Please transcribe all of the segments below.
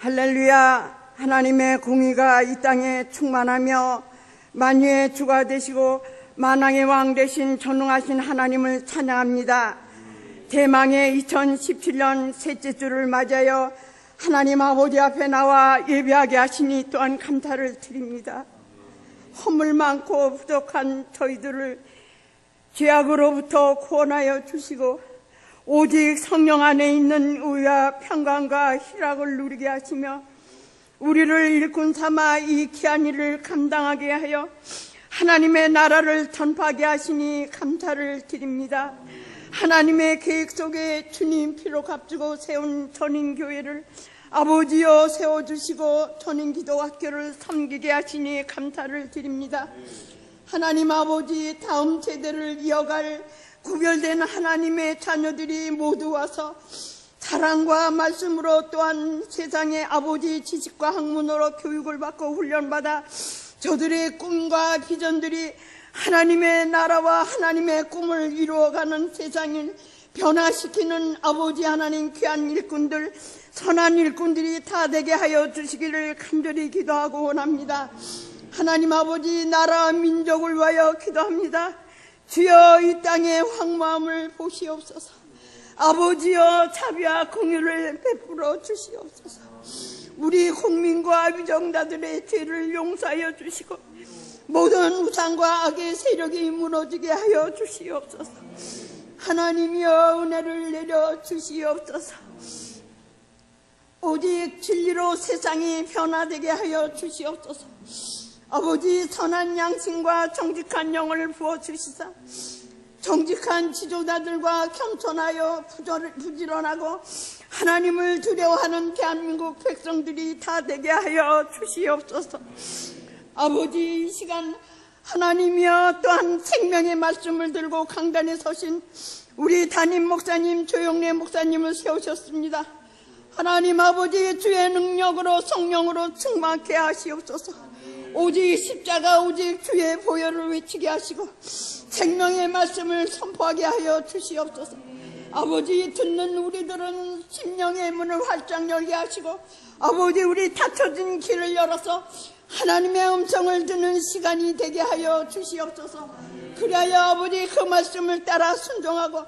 할렐루야. 하나님의 공의가 이 땅에 충만하며 만유의 주가 되시고 만왕의 왕 되신 전능하신 하나님을 찬양합니다. 대망의 2017년 셋째 주를 맞이하여 하나님 아버지 앞에 나와 예배하게 하시니 또한 감사를 드립니다. 허물 많고 부족한 저희들을 죄악으로부터 구원하여 주시고 오직 성령 안에 있는 의와 평강과 희락을 누리게 하시며 우리를 일꾼 삼아 이 귀한 일을 감당하게 하여 하나님의 나라를 전파하게 하시니 감사를 드립니다. 하나님의 계획 속에 주님 피로 값주고 세운 전인교회를 아버지여 세워주시고 전인기도학교를 섬기게 하시니 감사를 드립니다. 하나님 아버지, 다음 세대를 이어갈 구별된 하나님의 자녀들이 모두 와서 사랑과 말씀으로 또한 세상의 아버지 지식과 학문으로 교육을 받고 훈련받아 저들의 꿈과 비전들이 하나님의 나라와 하나님의 꿈을 이루어가는 세상을 변화시키는 아버지 하나님 귀한 일꾼들, 선한 일꾼들이 다 되게 하여 주시기를 간절히 기도하고 원합니다. 하나님 아버지, 나라 민족을 위하여 기도합니다. 주여 이 땅의 황무함을 보시옵소서. 아버지여 자비와 공의를 베풀어 주시옵소서. 우리 국민과 위정자들의 죄를 용서하여 주시고 모든 우상과 악의 세력이 무너지게 하여 주시옵소서. 하나님이여 은혜를 내려 주시옵소서. 오직 진리로 세상이 변화되게 하여 주시옵소서. 아버지, 선한 양심과 정직한 영을 부어주시사 정직한 지도자들과 겸손하여 부지런하고 하나님을 두려워하는 대한민국 백성들이 다 되게 하여 주시옵소서. 아버지, 이 시간 하나님이여 또한 생명의 말씀을 들고 강단에 서신 우리 담임 목사님 조영래 목사님을 세우셨습니다. 하나님 아버지, 주의 능력으로 성령으로 충만케 하시옵소서. 오직 십자가, 오직 주의 보혈을 외치게 하시고 생명의 말씀을 선포하게 하여 주시옵소서. 아버지, 듣는 우리들은 심령의 문을 활짝 열게 하시고 아버지, 우리 닫혀진 길을 열어서 하나님의 음성을 듣는 시간이 되게 하여 주시옵소서. 그리하여 아버지, 그 말씀을 따라 순종하고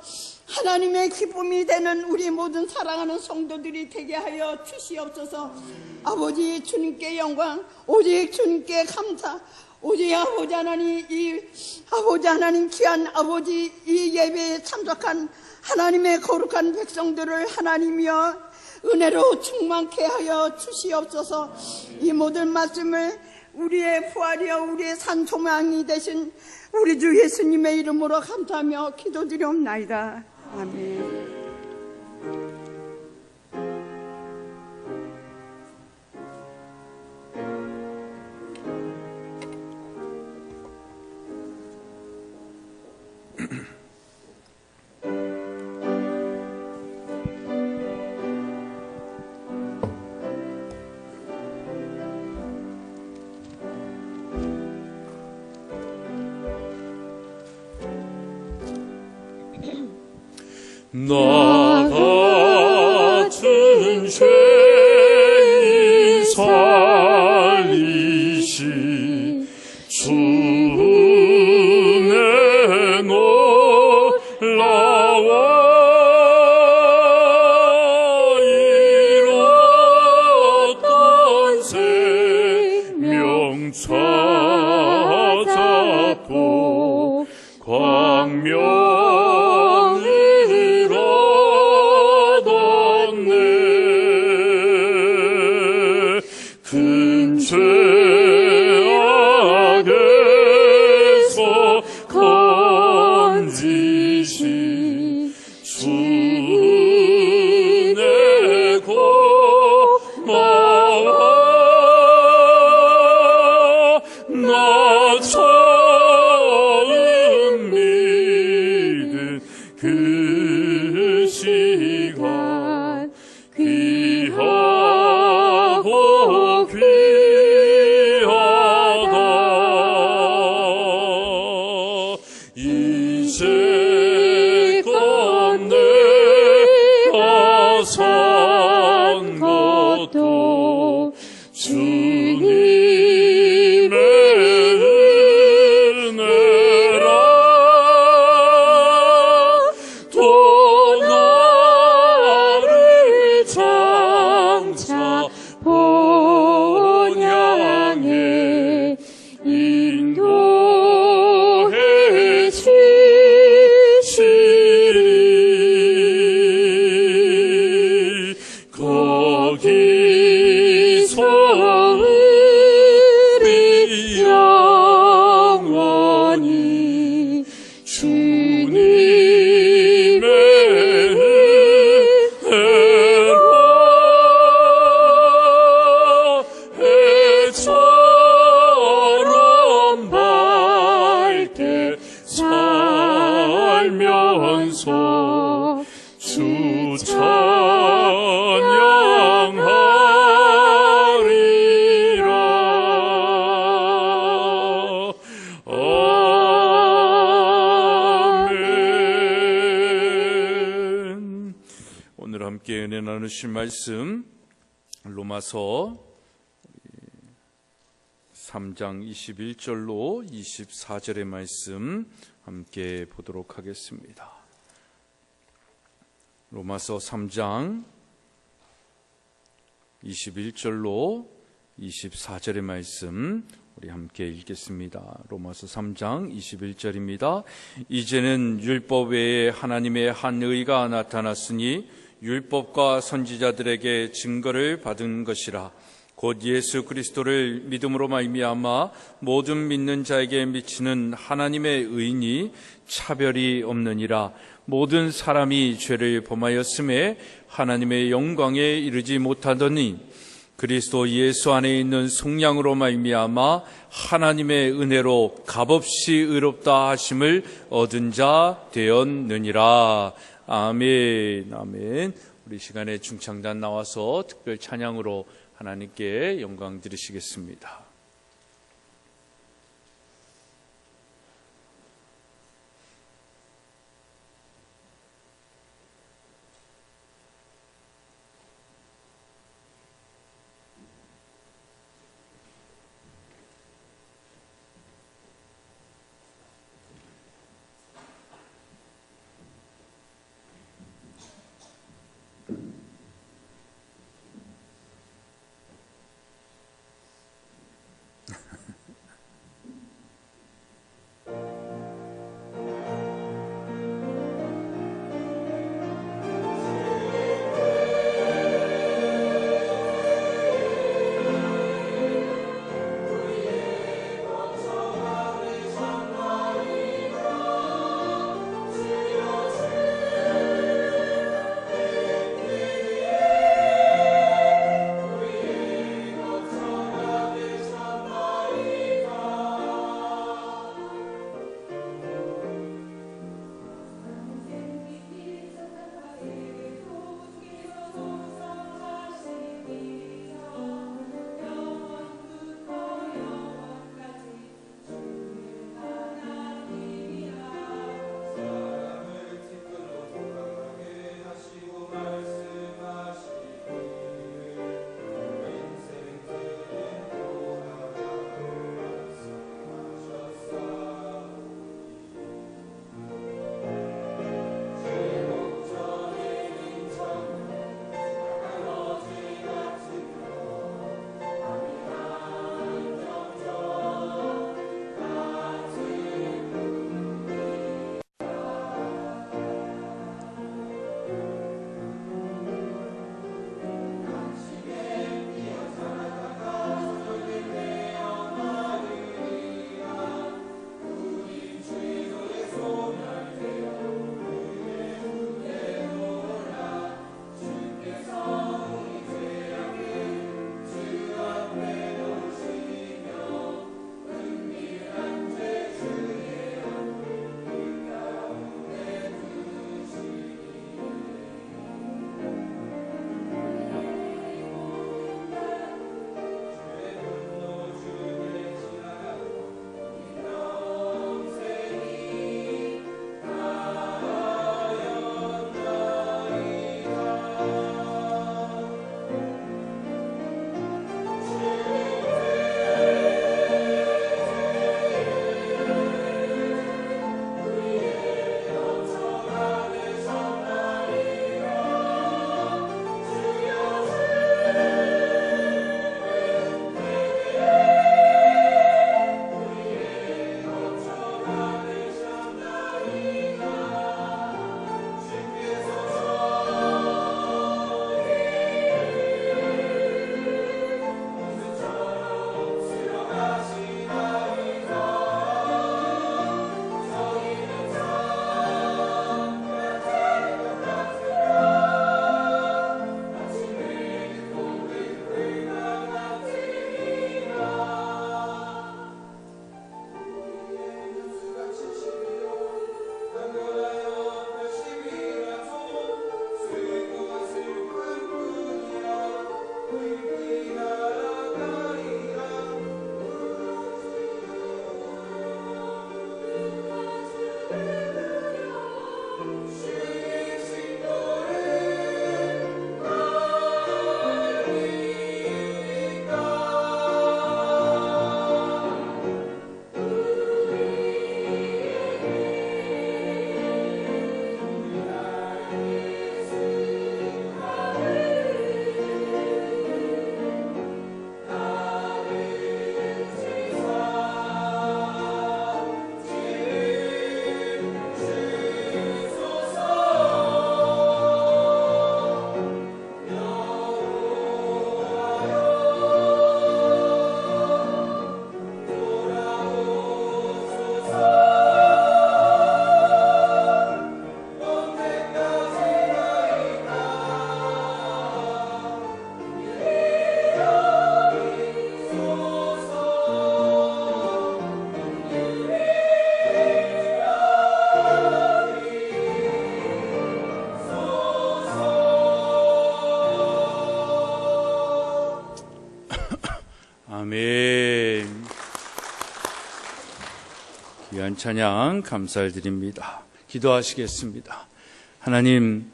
하나님의 기쁨이 되는 우리 모든 사랑하는 성도들이 되게 하여 주시옵소서. 아버지, 주님께 영광, 오직 주님께 감사. 오직 아버지 하나님, 아버지 하나님 귀한 아버지, 이 예배에 참석한 하나님의 거룩한 백성들을 하나님이여 은혜로 충만케 하여 주시옵소서. 이 모든 말씀을 우리의 부활이여 우리의 산 소망이 되신 우리 주 예수님의 이름으로 감사하며 기도드리옵나이다. 아멘. 나 같은 죄인 살리시 주의 놀라와 이뤘던 생명 찾았고 광명으로 살면서 주 찬양하리라. 아멘. 오늘 함께 은혜 나누실 말씀 로마서 3장 21절로 24절의 말씀 함께 보도록 하겠습니다. 로마서 3장 21절로 24절의 말씀 우리 함께 읽겠습니다. 로마서 3장 21절입니다. 이제는 율법 외에 하나님의 한 의가 나타났으니 율법과 선지자들에게 증거를 받은 것이라. 곧 예수 그리스도를 믿음으로 말미암아 모든 믿는 자에게 미치는 하나님의 의니 차별이 없느니라. 모든 사람이 죄를 범하였음에 하나님의 영광에 이르지 못하더니 그리스도 예수 안에 있는 속량으로 말미암아 하나님의 은혜로 값없이 의롭다 하심을 얻은 자 되었느니라. 아멘. 아멘. 우리 시간에 중창단 나와서 특별 찬양으로 하나님께 영광 드리시겠습니다. 귀한 찬양 감사드립니다. 기도하시겠습니다. 하나님,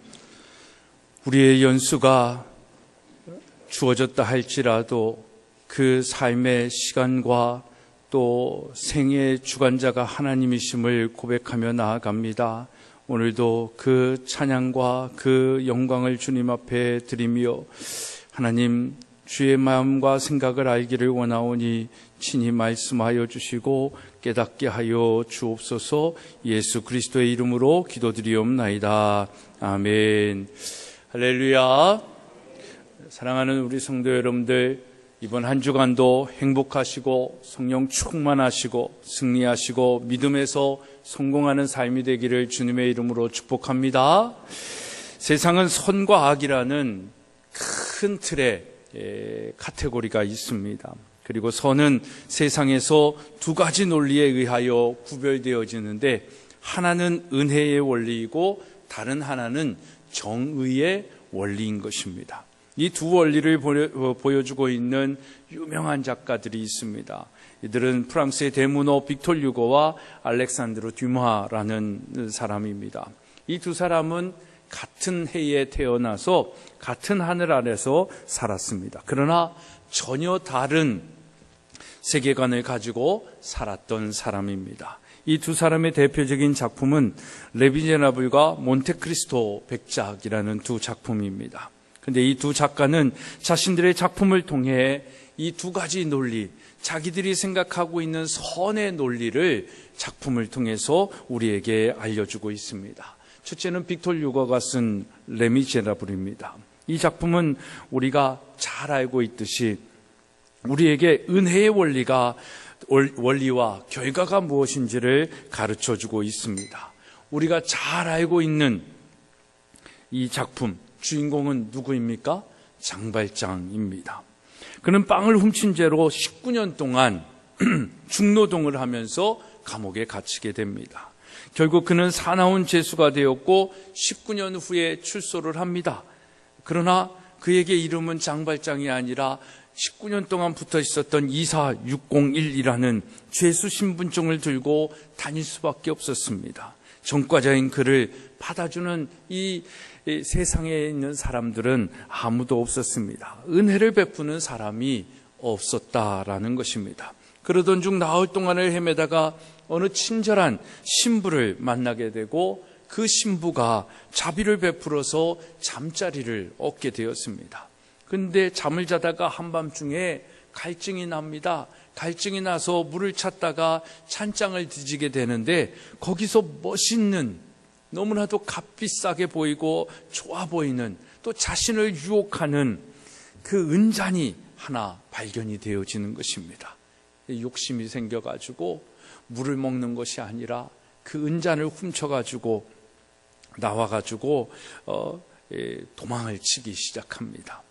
우리의 연수가 주어졌다 할지라도 그 삶의 시간과 또 생애의 주관자가 하나님이심을 고백하며 나아갑니다. 오늘도 그 찬양과 그 영광을 주님 앞에 드리며 하나님, 주의 마음과 생각을 알기를 원하오니 친히 말씀하여 주시고 깨닫게 하여 주옵소서. 예수 그리스도의 이름으로 기도드리옵나이다. 아멘. 할렐루야. 사랑하는 우리 성도 여러분들, 이번 한 주간도 행복하시고 성령 충만하시고 승리하시고 믿음에서 성공하는 삶이 되기를 주님의 이름으로 축복합니다. 세상은 선과 악이라는 큰 틀의 카테고리가 있습니다. 그리고 선은 세상에서 두 가지 논리에 의하여 구별되어지는데, 하나는 은혜의 원리이고 다른 하나는 정의의 원리인 것입니다. 이 두 원리를 보여주고 있는 유명한 작가들이 있습니다. 이들은 프랑스의 대문호 빅톨 유고와 알렉산드르 듀마라는 사람입니다. 이 두 사람은 같은 해에 태어나서 같은 하늘 아래서 살았습니다. 그러나 전혀 다른 세계관을 가지고 살았던 사람입니다. 이 두 사람의 대표적인 작품은 레미제라블과 몬테크리스토 백작이라는 두 작품입니다. 그런데 이 두 작가는 자신들의 작품을 통해 이 두 가지 논리, 자기들이 생각하고 있는 선의 논리를 작품을 통해서 우리에게 알려주고 있습니다. 첫째는 빅톨 유고가 쓴 레미제라블입니다. 이 작품은 우리가 잘 알고 있듯이 우리에게 은혜의 원리와 결과가 무엇인지를 가르쳐주고 있습니다. 우리가 잘 알고 있는 이 작품, 주인공은 누구입니까? 장발장입니다. 그는 빵을 훔친 죄로 19년 동안 중노동을 하면서 감옥에 갇히게 됩니다. 결국 그는 사나운 죄수가 되었고 19년 후에 출소를 합니다. 그러나 그에게 이름은 장발장이 아니라 19년 동안 붙어 있었던 24601이라는 죄수 신분증을 들고 다닐 수밖에 없었습니다. 전과자인 그를 받아주는 이 세상에 있는 사람들은 아무도 없었습니다. 은혜를 베푸는 사람이 없었다라는 것입니다. 그러던 중 나흘 동안을 헤매다가 어느 친절한 신부를 만나게 되고 그 신부가 자비를 베풀어서 잠자리를 얻게 되었습니다. 그런데 잠을 자다가 한밤중에 갈증이 납니다. 갈증이 나서 물을 찾다가 찬장을 뒤지게 되는데 거기서 멋있는, 너무나도 값비싸게 보이고 좋아 보이는, 또 자신을 유혹하는 그 은잔이 하나 발견이 되어지는 것입니다. 욕심이 생겨가지고 물을 먹는 것이 아니라 그 은잔을 훔쳐가지고 나와가지고 도망을 치기 시작합니다.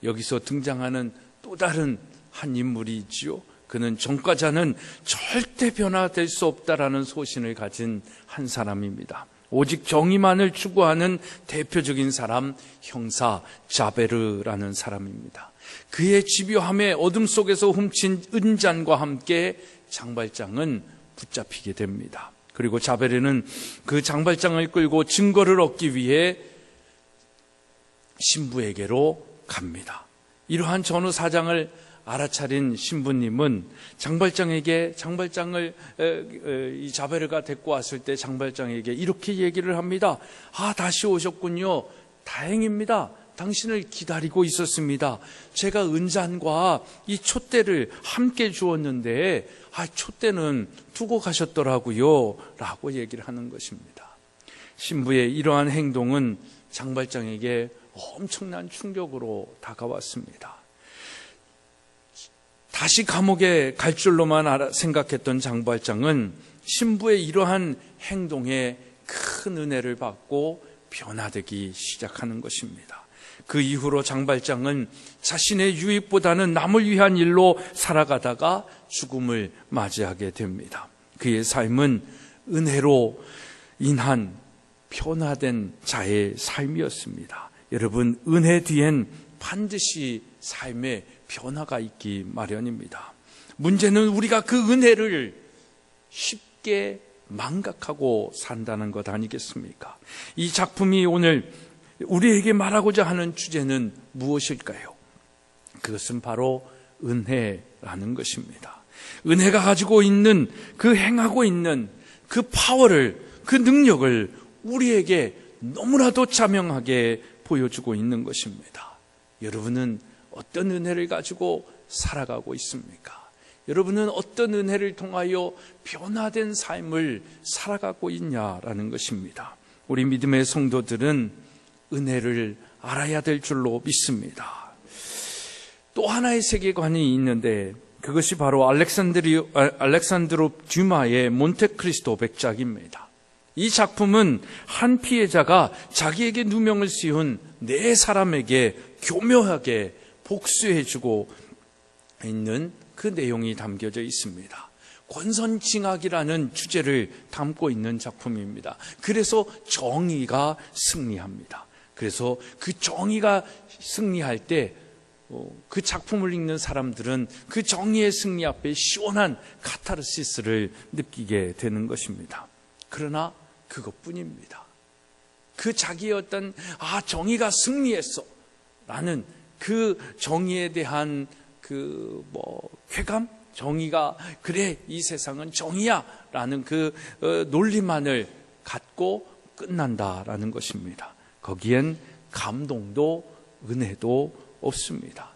여기서 등장하는 또 다른 한 인물이 있지요. 그는 전과자는 절대 변화될 수 없다라는 소신을 가진 한 사람입니다. 오직 정의만을 추구하는 대표적인 사람, 형사 자베르라는 사람입니다. 그의 집요함에 어둠 속에서 훔친 은잔과 함께 장발장은 붙잡히게 됩니다. 그리고 자베르는 그 장발장을 끌고 증거를 얻기 위해 신부에게로 갑니다. 이러한 전후 사장을 알아차린 신부님은 이 자베르가 데리고 왔을 때 장발장에게 이렇게 얘기를 합니다. 다시 오셨군요. 다행입니다. 당신을 기다리고 있었습니다. 제가 은잔과 이 촛대를 함께 주었는데 촛대는 두고 가셨더라고요 라고 얘기를 하는 것입니다. 신부의 이러한 행동은 장발장에게 엄청난 충격으로 다가왔습니다. 다시 감옥에 갈 줄로만 생각했던 장발장은 신부의 이러한 행동에 큰 은혜를 받고 변화되기 시작하는 것입니다. 그 이후로 장발장은 자신의 유익보다는 남을 위한 일로 살아가다가 죽음을 맞이하게 됩니다. 그의 삶은 은혜로 인한 변화된 자의 삶이었습니다. 여러분, 은혜 뒤엔 반드시 삶의 변화가 있기 마련입니다. 문제는 우리가 그 은혜를 쉽게 망각하고 산다는 것 아니겠습니까? 이 작품이 오늘 우리에게 말하고자 하는 주제는 무엇일까요? 그것은 바로 은혜라는 것입니다. 은혜가 가지고 있는 그 행하고 있는 그 파워를, 그 능력을 우리에게 너무나도 자명하게 보여주고 있는 것입니다. 여러분은 어떤 은혜를 가지고 살아가고 있습니까? 여러분은 어떤 은혜를 통하여 변화된 삶을 살아가고 있냐라는 것입니다. 우리 믿음의 성도들은 은혜를 알아야 될 줄로 믿습니다. 또 하나의 세계관이 있는데 그것이 바로 알렉산드로 듀마의 몬테크리스토 백작입니다. 이 작품은 한 피해자가 자기에게 누명을 씌운 네 사람에게 교묘하게 복수해주고 있는 그 내용이 담겨져 있습니다. 권선징악이라는 주제를 담고 있는 작품입니다. 그래서 정의가 승리합니다. 그래서 그 정의가 승리할 때 그 작품을 읽는 사람들은 그 정의의 승리 앞에 시원한 카타르시스를 느끼게 되는 것입니다. 그러나 그것뿐입니다. 그 자기의 어떤 정의가 승리했어 라는 그 정의에 대한 쾌감? 정의가 그래 이 세상은 정의야 라는 그 논리만을 갖고 끝난다라는 것입니다. 거기엔 감동도 은혜도 없습니다.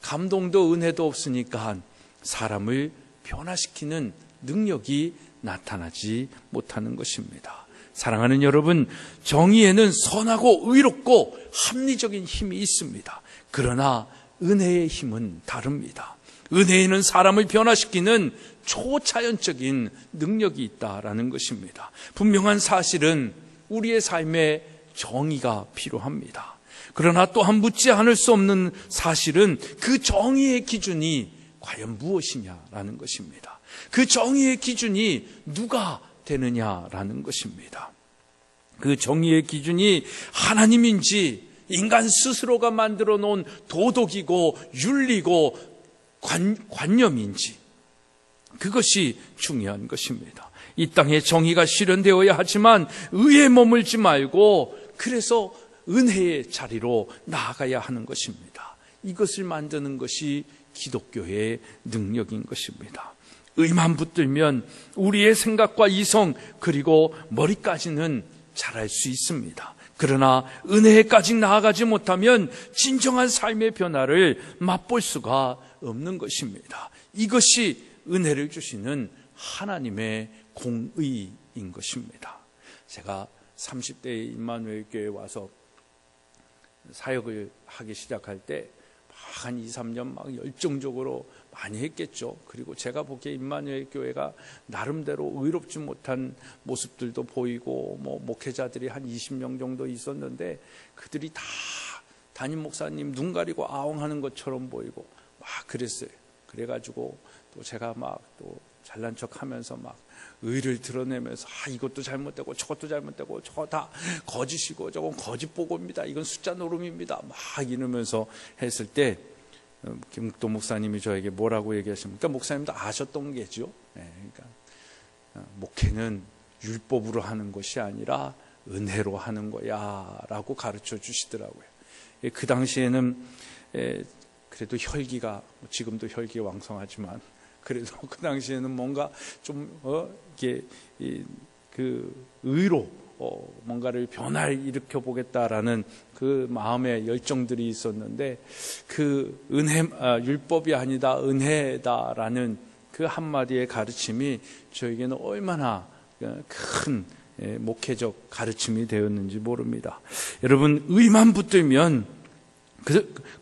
감동도 은혜도 없으니까 사람을 변화시키는 능력이 나타나지 못하는 것입니다. 사랑하는 여러분, 정의에는 선하고 의롭고 합리적인 힘이 있습니다. 그러나 은혜의 힘은 다릅니다. 은혜에는 사람을 변화시키는 초자연적인 능력이 있다라는 것입니다. 분명한 사실은 우리의 삶에 정의가 필요합니다. 그러나 또한 묻지 않을 수 없는 사실은 그 정의의 기준이 과연 무엇이냐라는 것입니다. 그 정의의 기준이 누가 되느냐라는 것입니다. 그 정의의 기준이 하나님인지 인간 스스로가 만들어 놓은 도덕이고 윤리고 관념인지 그것이 중요한 것입니다. 이 땅에 정의가 실현되어야 하지만 의에 머물지 말고 그래서 은혜의 자리로 나아가야 하는 것입니다. 이것을 만드는 것이 기독교의 능력인 것입니다. 의만 붙들면 우리의 생각과 이성 그리고 머리까지는 잘할 수 있습니다. 그러나 은혜까지 나아가지 못하면 진정한 삶의 변화를 맛볼 수가 없는 것입니다. 이것이 은혜를 주시는 하나님의 공의인 것입니다. 제가 30대 임마누엘 교회에 와서 사역을 하기 시작할 때 한 2, 3년 막 열정적으로 많이 했겠죠. 그리고 제가 보기에 임마누엘 교회가 나름대로 의롭지 못한 모습들도 보이고 목회자들이 한 20명 정도 있었는데 그들이 다 담임 목사님 눈 가리고 아웅하는 것처럼 보이고 막 그랬어요. 그래가지고 또 제가 막 또 잘난 척하면서 막 의를 드러내면서 이것도 잘못되고 저것도 잘못되고 저거 다 거짓이고 저건 거짓 보고입니다. 이건 숫자 노름입니다. 막 이러면서 했을 때 김국도 목사님이 저에게 뭐라고 얘기하십니까? 목사님도 아셨던 게죠. 그러니까 목회는 율법으로 하는 것이 아니라 은혜로 하는 거야 라고 가르쳐 주시더라고요. 그 당시에는 그래도 혈기가 지금도 혈기 왕성하지만 그래도 그 당시에는 뭔가 좀 이게 그 의로 뭔가를 변화를 일으켜 보겠다라는 그 마음의 열정들이 있었는데 그 율법이 아니다 은혜다라는 그 한마디의 가르침이 저에게는 얼마나 큰 목회적 가르침이 되었는지 모릅니다. 여러분, 의만 붙들면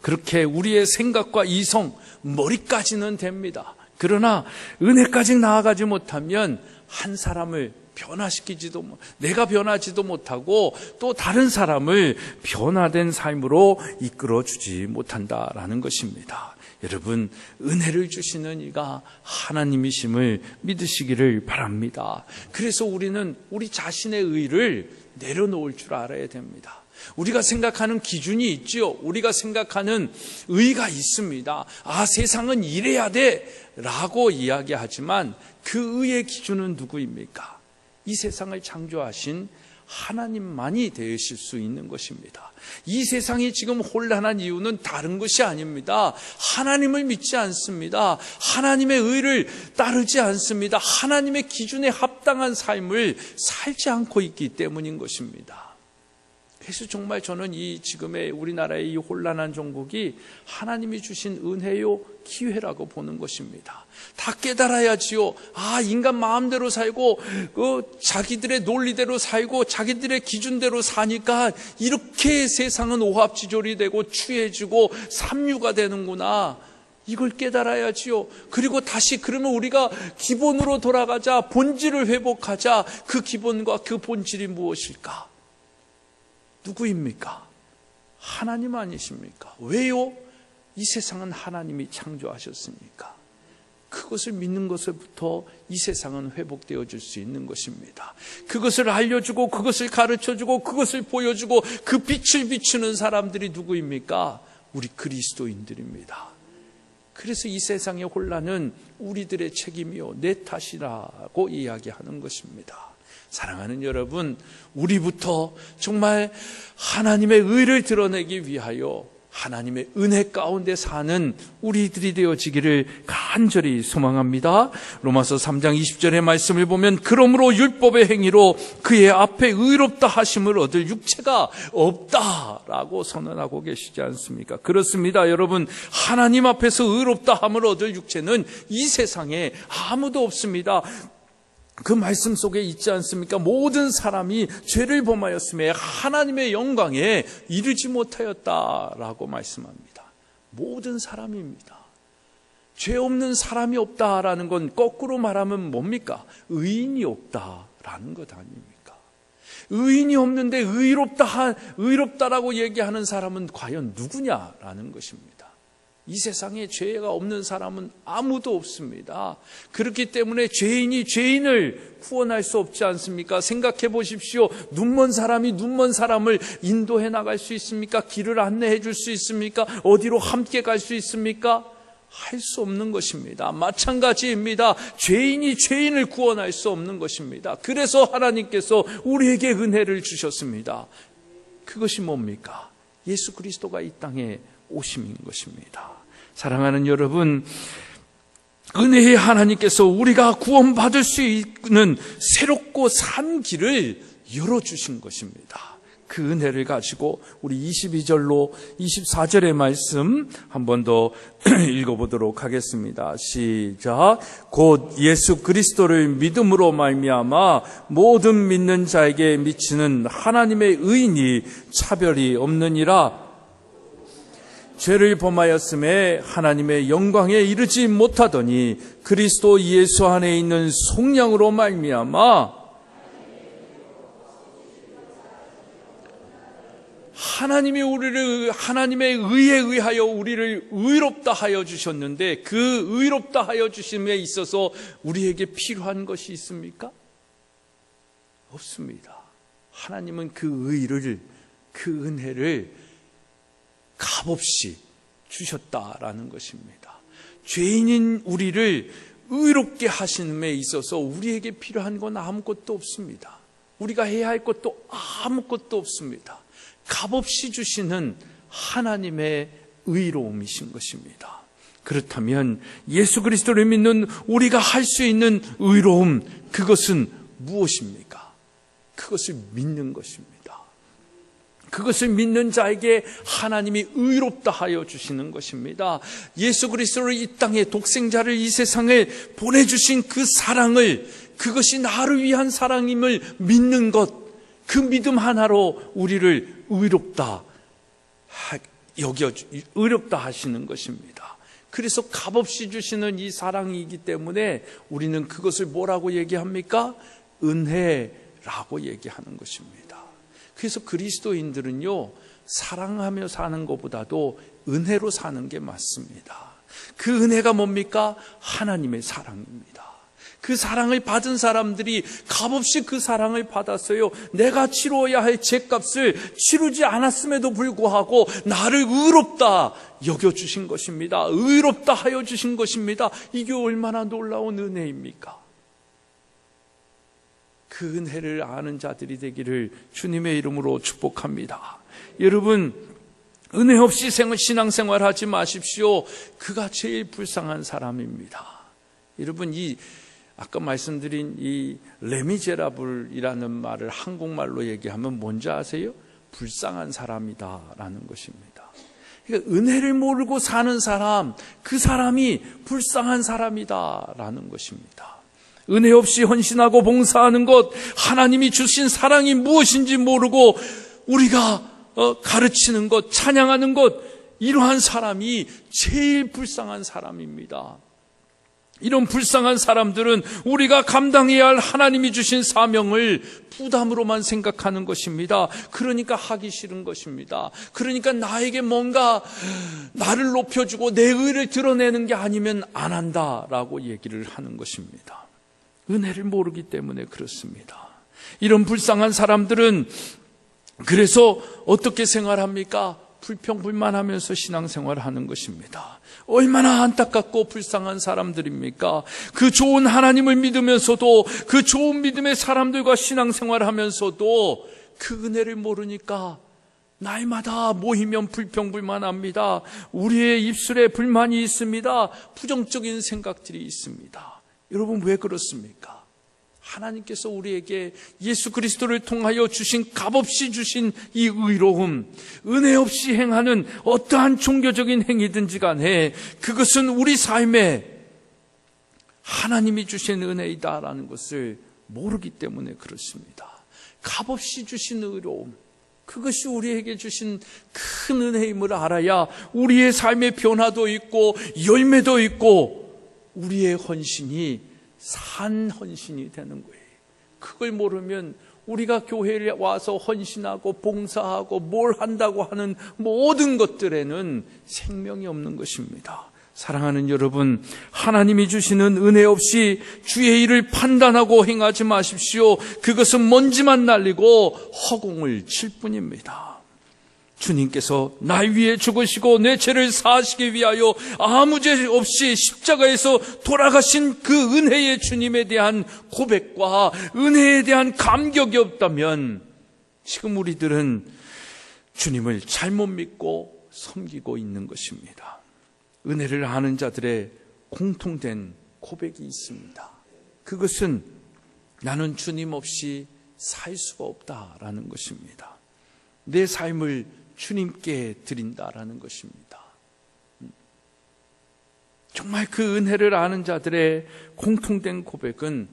그렇게 우리의 생각과 이성, 머리까지는 됩니다. 그러나 은혜까지 나아가지 못하면 한 사람을 변화시키지도 내가 변하지도 못하고 또 다른 사람을 변화된 삶으로 이끌어주지 못한다라는 것입니다. 여러분, 은혜를 주시는 이가 하나님이심을 믿으시기를 바랍니다. 그래서 우리는 우리 자신의 의를 내려놓을 줄 알아야 됩니다. 우리가 생각하는 기준이 있지요. 우리가 생각하는 의가 있습니다. 세상은 이래야 돼 라고 이야기하지만 그 의의 기준은 누구입니까? 이 세상을 창조하신 하나님만이 되실 수 있는 것입니다. 이 세상이 지금 혼란한 이유는 다른 것이 아닙니다. 하나님을 믿지 않습니다. 하나님의 의를 따르지 않습니다. 하나님의 기준에 합당한 삶을 살지 않고 있기 때문인 것입니다. 그래서 정말 저는 이 지금의 우리나라의 이 혼란한 종국이 하나님이 주신 은혜요 기회라고 보는 것입니다. 다 깨달아야지요. 인간 마음대로 살고 자기들의 논리대로 살고 자기들의 기준대로 사니까 이렇게 세상은 오합지졸이 되고 추해지고 삼류가 되는구나. 이걸 깨달아야지요. 그리고 다시 그러면 우리가 기본으로 돌아가자. 본질을 회복하자. 그 기본과 그 본질이 무엇일까? 누구입니까? 하나님 아니십니까? 왜요? 이 세상은 하나님이 창조하셨으니까. 그것을 믿는 것부터 이 세상은 회복되어 줄 수 있는 것입니다. 그것을 알려주고 그것을 가르쳐주고 그것을 보여주고 그 빛을 비추는 사람들이 누구입니까? 우리 그리스도인들입니다. 그래서 이 세상의 혼란은 우리들의 책임이요 내 탓이라고 이야기하는 것입니다. 사랑하는 여러분, 우리부터 정말 하나님의 의를 드러내기 위하여 하나님의 은혜 가운데 사는 우리들이 되어지기를 간절히 소망합니다. 로마서 3장 20절의 말씀을 보면 그러므로 율법의 행위로 그의 앞에 의롭다 하심을 얻을 육체가 없다라고 선언하고 계시지 않습니까? 그렇습니다. 여러분, 하나님 앞에서 의롭다 함을 얻을 육체는 이 세상에 아무도 없습니다. 그 말씀 속에 있지 않습니까? 모든 사람이 죄를 범하였음에 하나님의 영광에 이르지 못하였다라고 말씀합니다. 모든 사람입니다. 죄 없는 사람이 없다라는 건 거꾸로 말하면 뭡니까? 의인이 없다라는 것 아닙니까? 의인이 없는데 의롭다라고 얘기하는 사람은 과연 누구냐라는 것입니다. 이 세상에 죄가 없는 사람은 아무도 없습니다. 그렇기 때문에 죄인이 죄인을 구원할 수 없지 않습니까? 생각해 보십시오. 눈먼 사람이 눈먼 사람을 인도해 나갈 수 있습니까? 길을 안내해 줄 수 있습니까? 어디로 함께 갈 수 있습니까? 할 수 없는 것입니다. 마찬가지입니다. 죄인이 죄인을 구원할 수 없는 것입니다. 그래서 하나님께서 우리에게 은혜를 주셨습니다. 그것이 뭡니까? 예수 그리스도가 이 땅에 오심인 것입니다. 사랑하는 여러분, 은혜의 하나님께서 우리가 구원받을 수 있는 새롭고 산 길을 열어주신 것입니다. 그 은혜를 가지고 우리 22절로 24절의 말씀 한 번 더 읽어보도록 하겠습니다. 시작. 곧 예수 그리스도를 믿음으로 말미암아 모든 믿는 자에게 미치는 하나님의 의인이 차별이 없느니라. 죄를 범하였음에 하나님의 영광에 이르지 못하더니 그리스도 예수 안에 있는 속량으로 말미암아 하나님이 우리를 하나님의 의에 의하여 우리를 의롭다 하여 주셨는데 그 의롭다 하여 주심에 있어서 우리에게 필요한 것이 있습니까? 없습니다. 하나님은 그 의를, 그 은혜를 값없이 주셨다라는 것입니다. 죄인인 우리를 의롭게 하심에 있어서 우리에게 필요한 건 아무것도 없습니다. 우리가 해야 할 것도 아무것도 없습니다. 값없이 주시는 하나님의 의로움이신 것입니다. 그렇다면 예수 그리스도를 믿는 우리가 할 수 있는 의로움, 그것은 무엇입니까? 그것을 믿는 것입니다. 그것을 믿는 자에게 하나님이 의롭다 하여 주시는 것입니다. 예수 그리스도를 이 땅에 독생자를 이 세상에 보내주신 그 사랑을, 그것이 나를 위한 사랑임을 믿는 것, 그 믿음 하나로 우리를 의롭다 하시는 것입니다. 그래서 값없이 주시는 이 사랑이기 때문에 우리는 그것을 뭐라고 얘기합니까? 은혜라고 얘기하는 것입니다. 그래서 그리스도인들은요, 사랑하며 사는 것보다도 은혜로 사는 게 맞습니다. 그 은혜가 뭡니까? 하나님의 사랑입니다. 그 사랑을 받은 사람들이 값없이 그 사랑을 받았어요. 내가 치러야 할 죄값을 치르지 않았음에도 불구하고 나를 의롭다 여겨주신 것입니다. 의롭다 하여 주신 것입니다. 이게 얼마나 놀라운 은혜입니까? 그 은혜를 아는 자들이 되기를 주님의 이름으로 축복합니다. 여러분, 은혜 없이 신앙생활 하지 마십시오. 그가 제일 불쌍한 사람입니다. 여러분, 아까 말씀드린 이 레미제라블이라는 말을 한국말로 얘기하면 뭔지 아세요? 불쌍한 사람이다라는 것입니다. 그러니까 은혜를 모르고 사는 사람, 그 사람이 불쌍한 사람이다라는 것입니다. 은혜 없이 헌신하고 봉사하는 것, 하나님이 주신 사랑이 무엇인지 모르고 우리가 가르치는 것, 찬양하는 것, 이러한 사람이 제일 불쌍한 사람입니다. 이런 불쌍한 사람들은 우리가 감당해야 할 하나님이 주신 사명을 부담으로만 생각하는 것입니다. 그러니까 하기 싫은 것입니다. 그러니까 나에게 뭔가 나를 높여주고 내 의를 드러내는 게 아니면 안 한다라고 얘기를 하는 것입니다. 은혜를 모르기 때문에 그렇습니다. 이런 불쌍한 사람들은 그래서 어떻게 생활합니까? 불평불만하면서 신앙생활을 하는 것입니다. 얼마나 안타깝고 불쌍한 사람들입니까? 그 좋은 하나님을 믿으면서도, 그 좋은 믿음의 사람들과 신앙생활을 하면서도 그 은혜를 모르니까 날마다 모이면 불평불만합니다. 우리의 입술에 불만이 있습니다. 부정적인 생각들이 있습니다. 여러분, 왜 그렇습니까? 하나님께서 우리에게 예수 그리스도를 통하여 주신, 값없이 주신 이 의로움, 은혜 없이 행하는 어떠한 종교적인 행위든지 간에 그것은 우리 삶에 하나님이 주신 은혜이다라는 것을 모르기 때문에 그렇습니다. 값없이 주신 의로움, 그것이 우리에게 주신 큰 은혜임을 알아야 우리의 삶의 변화도 있고 열매도 있고 우리의 헌신이 산 헌신이 되는 거예요. 그걸 모르면 우리가 교회에 와서 헌신하고 봉사하고 뭘 한다고 하는 모든 것들에는 생명이 없는 것입니다. 사랑하는 여러분, 하나님이 주시는 은혜 없이 주의 일을 판단하고 행하지 마십시오. 그것은 먼지만 날리고 허공을 칠 뿐입니다. 주님께서 나 위에 죽으시고 내 죄를 사하시기 위하여 아무 죄 없이 십자가에서 돌아가신 그 은혜의 주님에 대한 고백과 은혜에 대한 감격이 없다면 지금 우리들은 주님을 잘못 믿고 섬기고 있는 것입니다. 은혜를 아는 자들의 공통된 고백이 있습니다. 그것은 나는 주님 없이 살 수가 없다라는 것입니다. 내 삶을 주님께 드린다라는 것입니다. 정말 그 은혜를 아는 자들의 공통된 고백은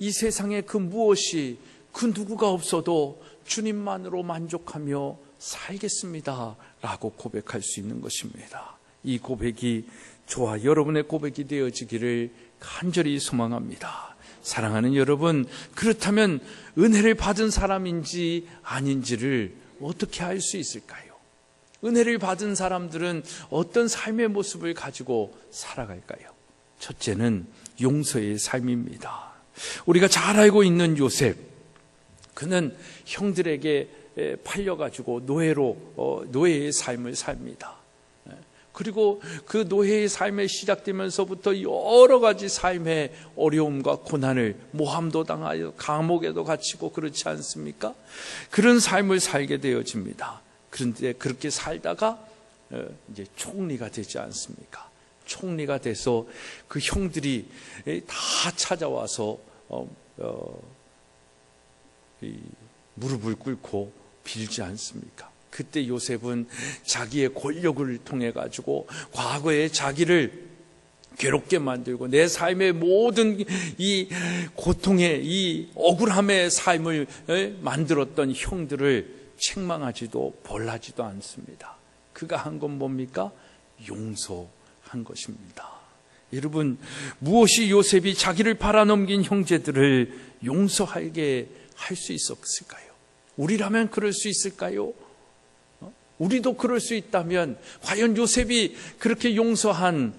이 세상에 그 무엇이, 그 누구가 없어도 주님만으로 만족하며 살겠습니다 라고 고백할 수 있는 것입니다. 이 고백이 저와 여러분의 고백이 되어지기를 간절히 소망합니다. 사랑하는 여러분, 그렇다면 은혜를 받은 사람인지 아닌지를 어떻게 알 수 있을까요? 은혜를 받은 사람들은 어떤 삶의 모습을 가지고 살아갈까요? 첫째는 용서의 삶입니다. 우리가 잘 알고 있는 요셉, 그는 형들에게 팔려가지고 노예의 삶을 삽니다. 그리고 그 노예의 삶에 시작되면서부터 여러 가지 삶의 어려움과 고난을, 모함도 당하여 감옥에도 갇히고 그렇지 않습니까? 그런 삶을 살게 되어집니다. 그런데 그렇게 살다가 이제 총리가 되지 않습니까? 총리가 돼서 그 형들이 다 찾아와서 무릎을 꿇고 빌지 않습니까? 그때 요셉은 자기의 권력을 통해 가지고 과거에 자기를 괴롭게 만들고 내 삶의 모든 이 고통의, 이 억울함의 삶을 만들었던 형들을 책망하지도 벌하지도 않습니다. 그가 한 건 뭡니까? 용서한 것입니다. 여러분, 무엇이 요셉이 자기를 팔아넘긴 형제들을 용서하게 할 수 있었을까요? 우리라면 그럴 수 있을까요? 우리도 그럴 수 있다면 과연 요셉이 그렇게 용서한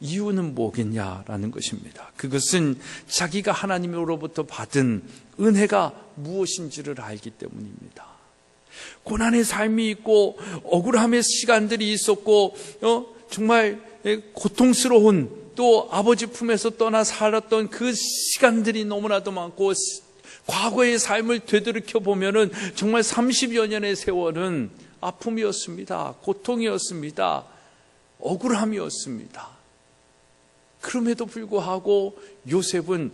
이유는 뭐겠냐라는 것입니다. 그것은 자기가 하나님으로부터 받은 은혜가 무엇인지를 알기 때문입니다. 고난의 삶이 있고 억울함의 시간들이 있었고 정말 고통스러운 또 아버지 품에서 떠나 살았던 그 시간들이 너무나도 많고 과거의 삶을 되돌이켜 보면은 정말 30여 년의 세월은 아픔이었습니다. 고통이었습니다. 억울함이었습니다. 그럼에도 불구하고 요셉은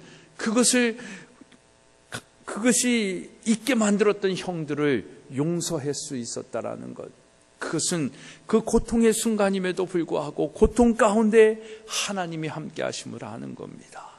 그것이 있게 만들었던 형들을 용서할 수 있었다라는 것. 그것은 그 고통의 순간임에도 불구하고 고통 가운데 하나님이 함께 하심을 아는 겁니다.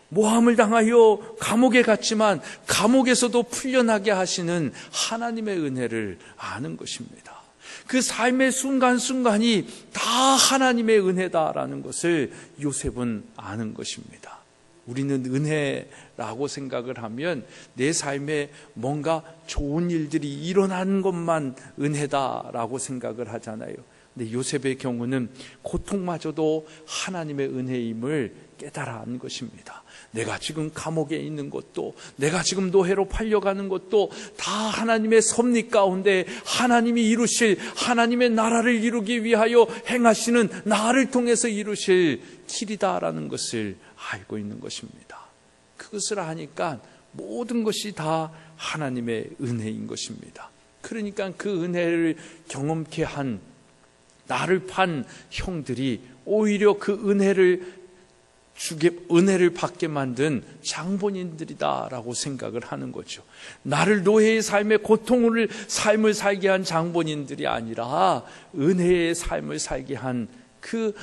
모함을 당하여 감옥에 갔지만 감옥에서도 풀려나게 하시는 하나님의 은혜를 아는 것입니다. 그 삶의 순간순간이 다 하나님의 은혜다라는 것을 요셉은 아는 것입니다. 우리는 은혜라고 생각을 하면 내 삶에 뭔가 좋은 일들이 일어나는 것만 은혜다라고 생각을 하잖아요. 근데 요셉의 경우는 고통마저도 하나님의 은혜임을 깨달아 안 것입니다. 내가 지금 감옥에 있는 것도, 내가 지금 노예로 팔려가는 것도 다 하나님의 섭리 가운데 하나님이 이루실, 하나님의 나라를 이루기 위하여 행하시는 나를 통해서 이루실 길이다라는 것을 알고 있는 것입니다. 그것을 아니까 모든 것이 다 하나님의 은혜인 것입니다. 그러니까 그 은혜를 경험케 한 나를 판 형들이 오히려 그 은혜를 받게 만든 장본인들이다라고 생각을 하는 거죠. 나를 노예의 삶의 고통을 삶을 살게 한 장본인들이 아니라 은혜의 삶을 살게 한 그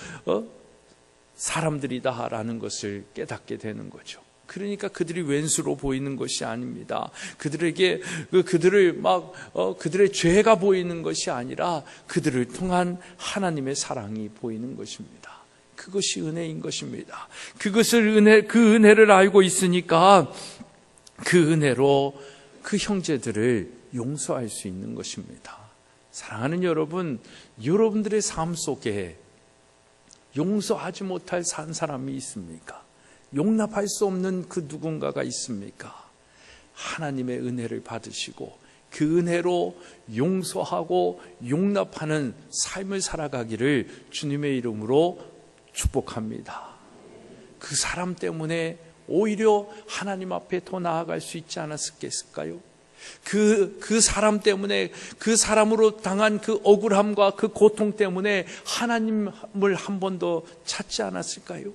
사람들이다라는 것을 깨닫게 되는 거죠. 그러니까 그들이 왼수로 보이는 것이 아닙니다. 그들에게 그들의 죄가 보이는 것이 아니라 그들을 통한 하나님의 사랑이 보이는 것입니다. 그것이 은혜인 것입니다. 그 은혜를 알고 있으니까 그 은혜로 그 형제들을 용서할 수 있는 것입니다. 사랑하는 여러분, 여러분들의 삶 속에 용서하지 못할 산 사람이 있습니까? 용납할 수 없는 그 누군가가 있습니까? 하나님의 은혜를 받으시고 그 은혜로 용서하고 용납하는 삶을 살아가기를 주님의 이름으로 축복합니다. 그 사람 때문에 오히려 하나님 앞에 더 나아갈 수 있지 않았을까요? 그 사람 때문에, 그 사람으로 당한 그 억울함과 그 고통 때문에 하나님을 한 번 더 찾지 않았을까요?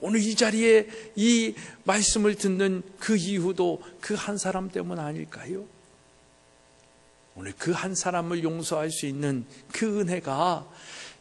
오늘 이 자리에 이 말씀을 듣는 그 이유도 그 한 사람 때문 아닐까요? 오늘 그 한 사람을 용서할 수 있는 그 은혜가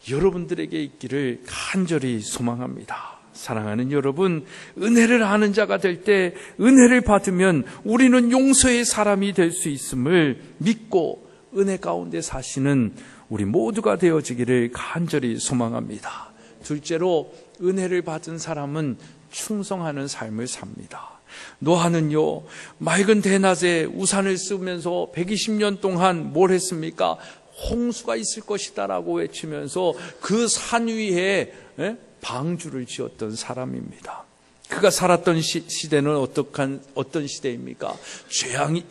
여러분들에게 있기를 간절히 소망합니다. 사랑하는 여러분, 은혜를 아는 자가 될 때 은혜를 받으면 우리는 용서의 사람이 될 수 있음을 믿고 은혜 가운데 사시는 우리 모두가 되어지기를 간절히 소망합니다. 둘째로, 은혜를 받은 사람은 충성하는 삶을 삽니다. 노아는요, 맑은 대낮에 우산을 쓰면서 120년 동안 뭘 했습니까? 홍수가 있을 것이다라고 외치면서 그 산 위에 방주를 지었던 사람입니다. 그가 살았던 시대는 어떤 시대입니까?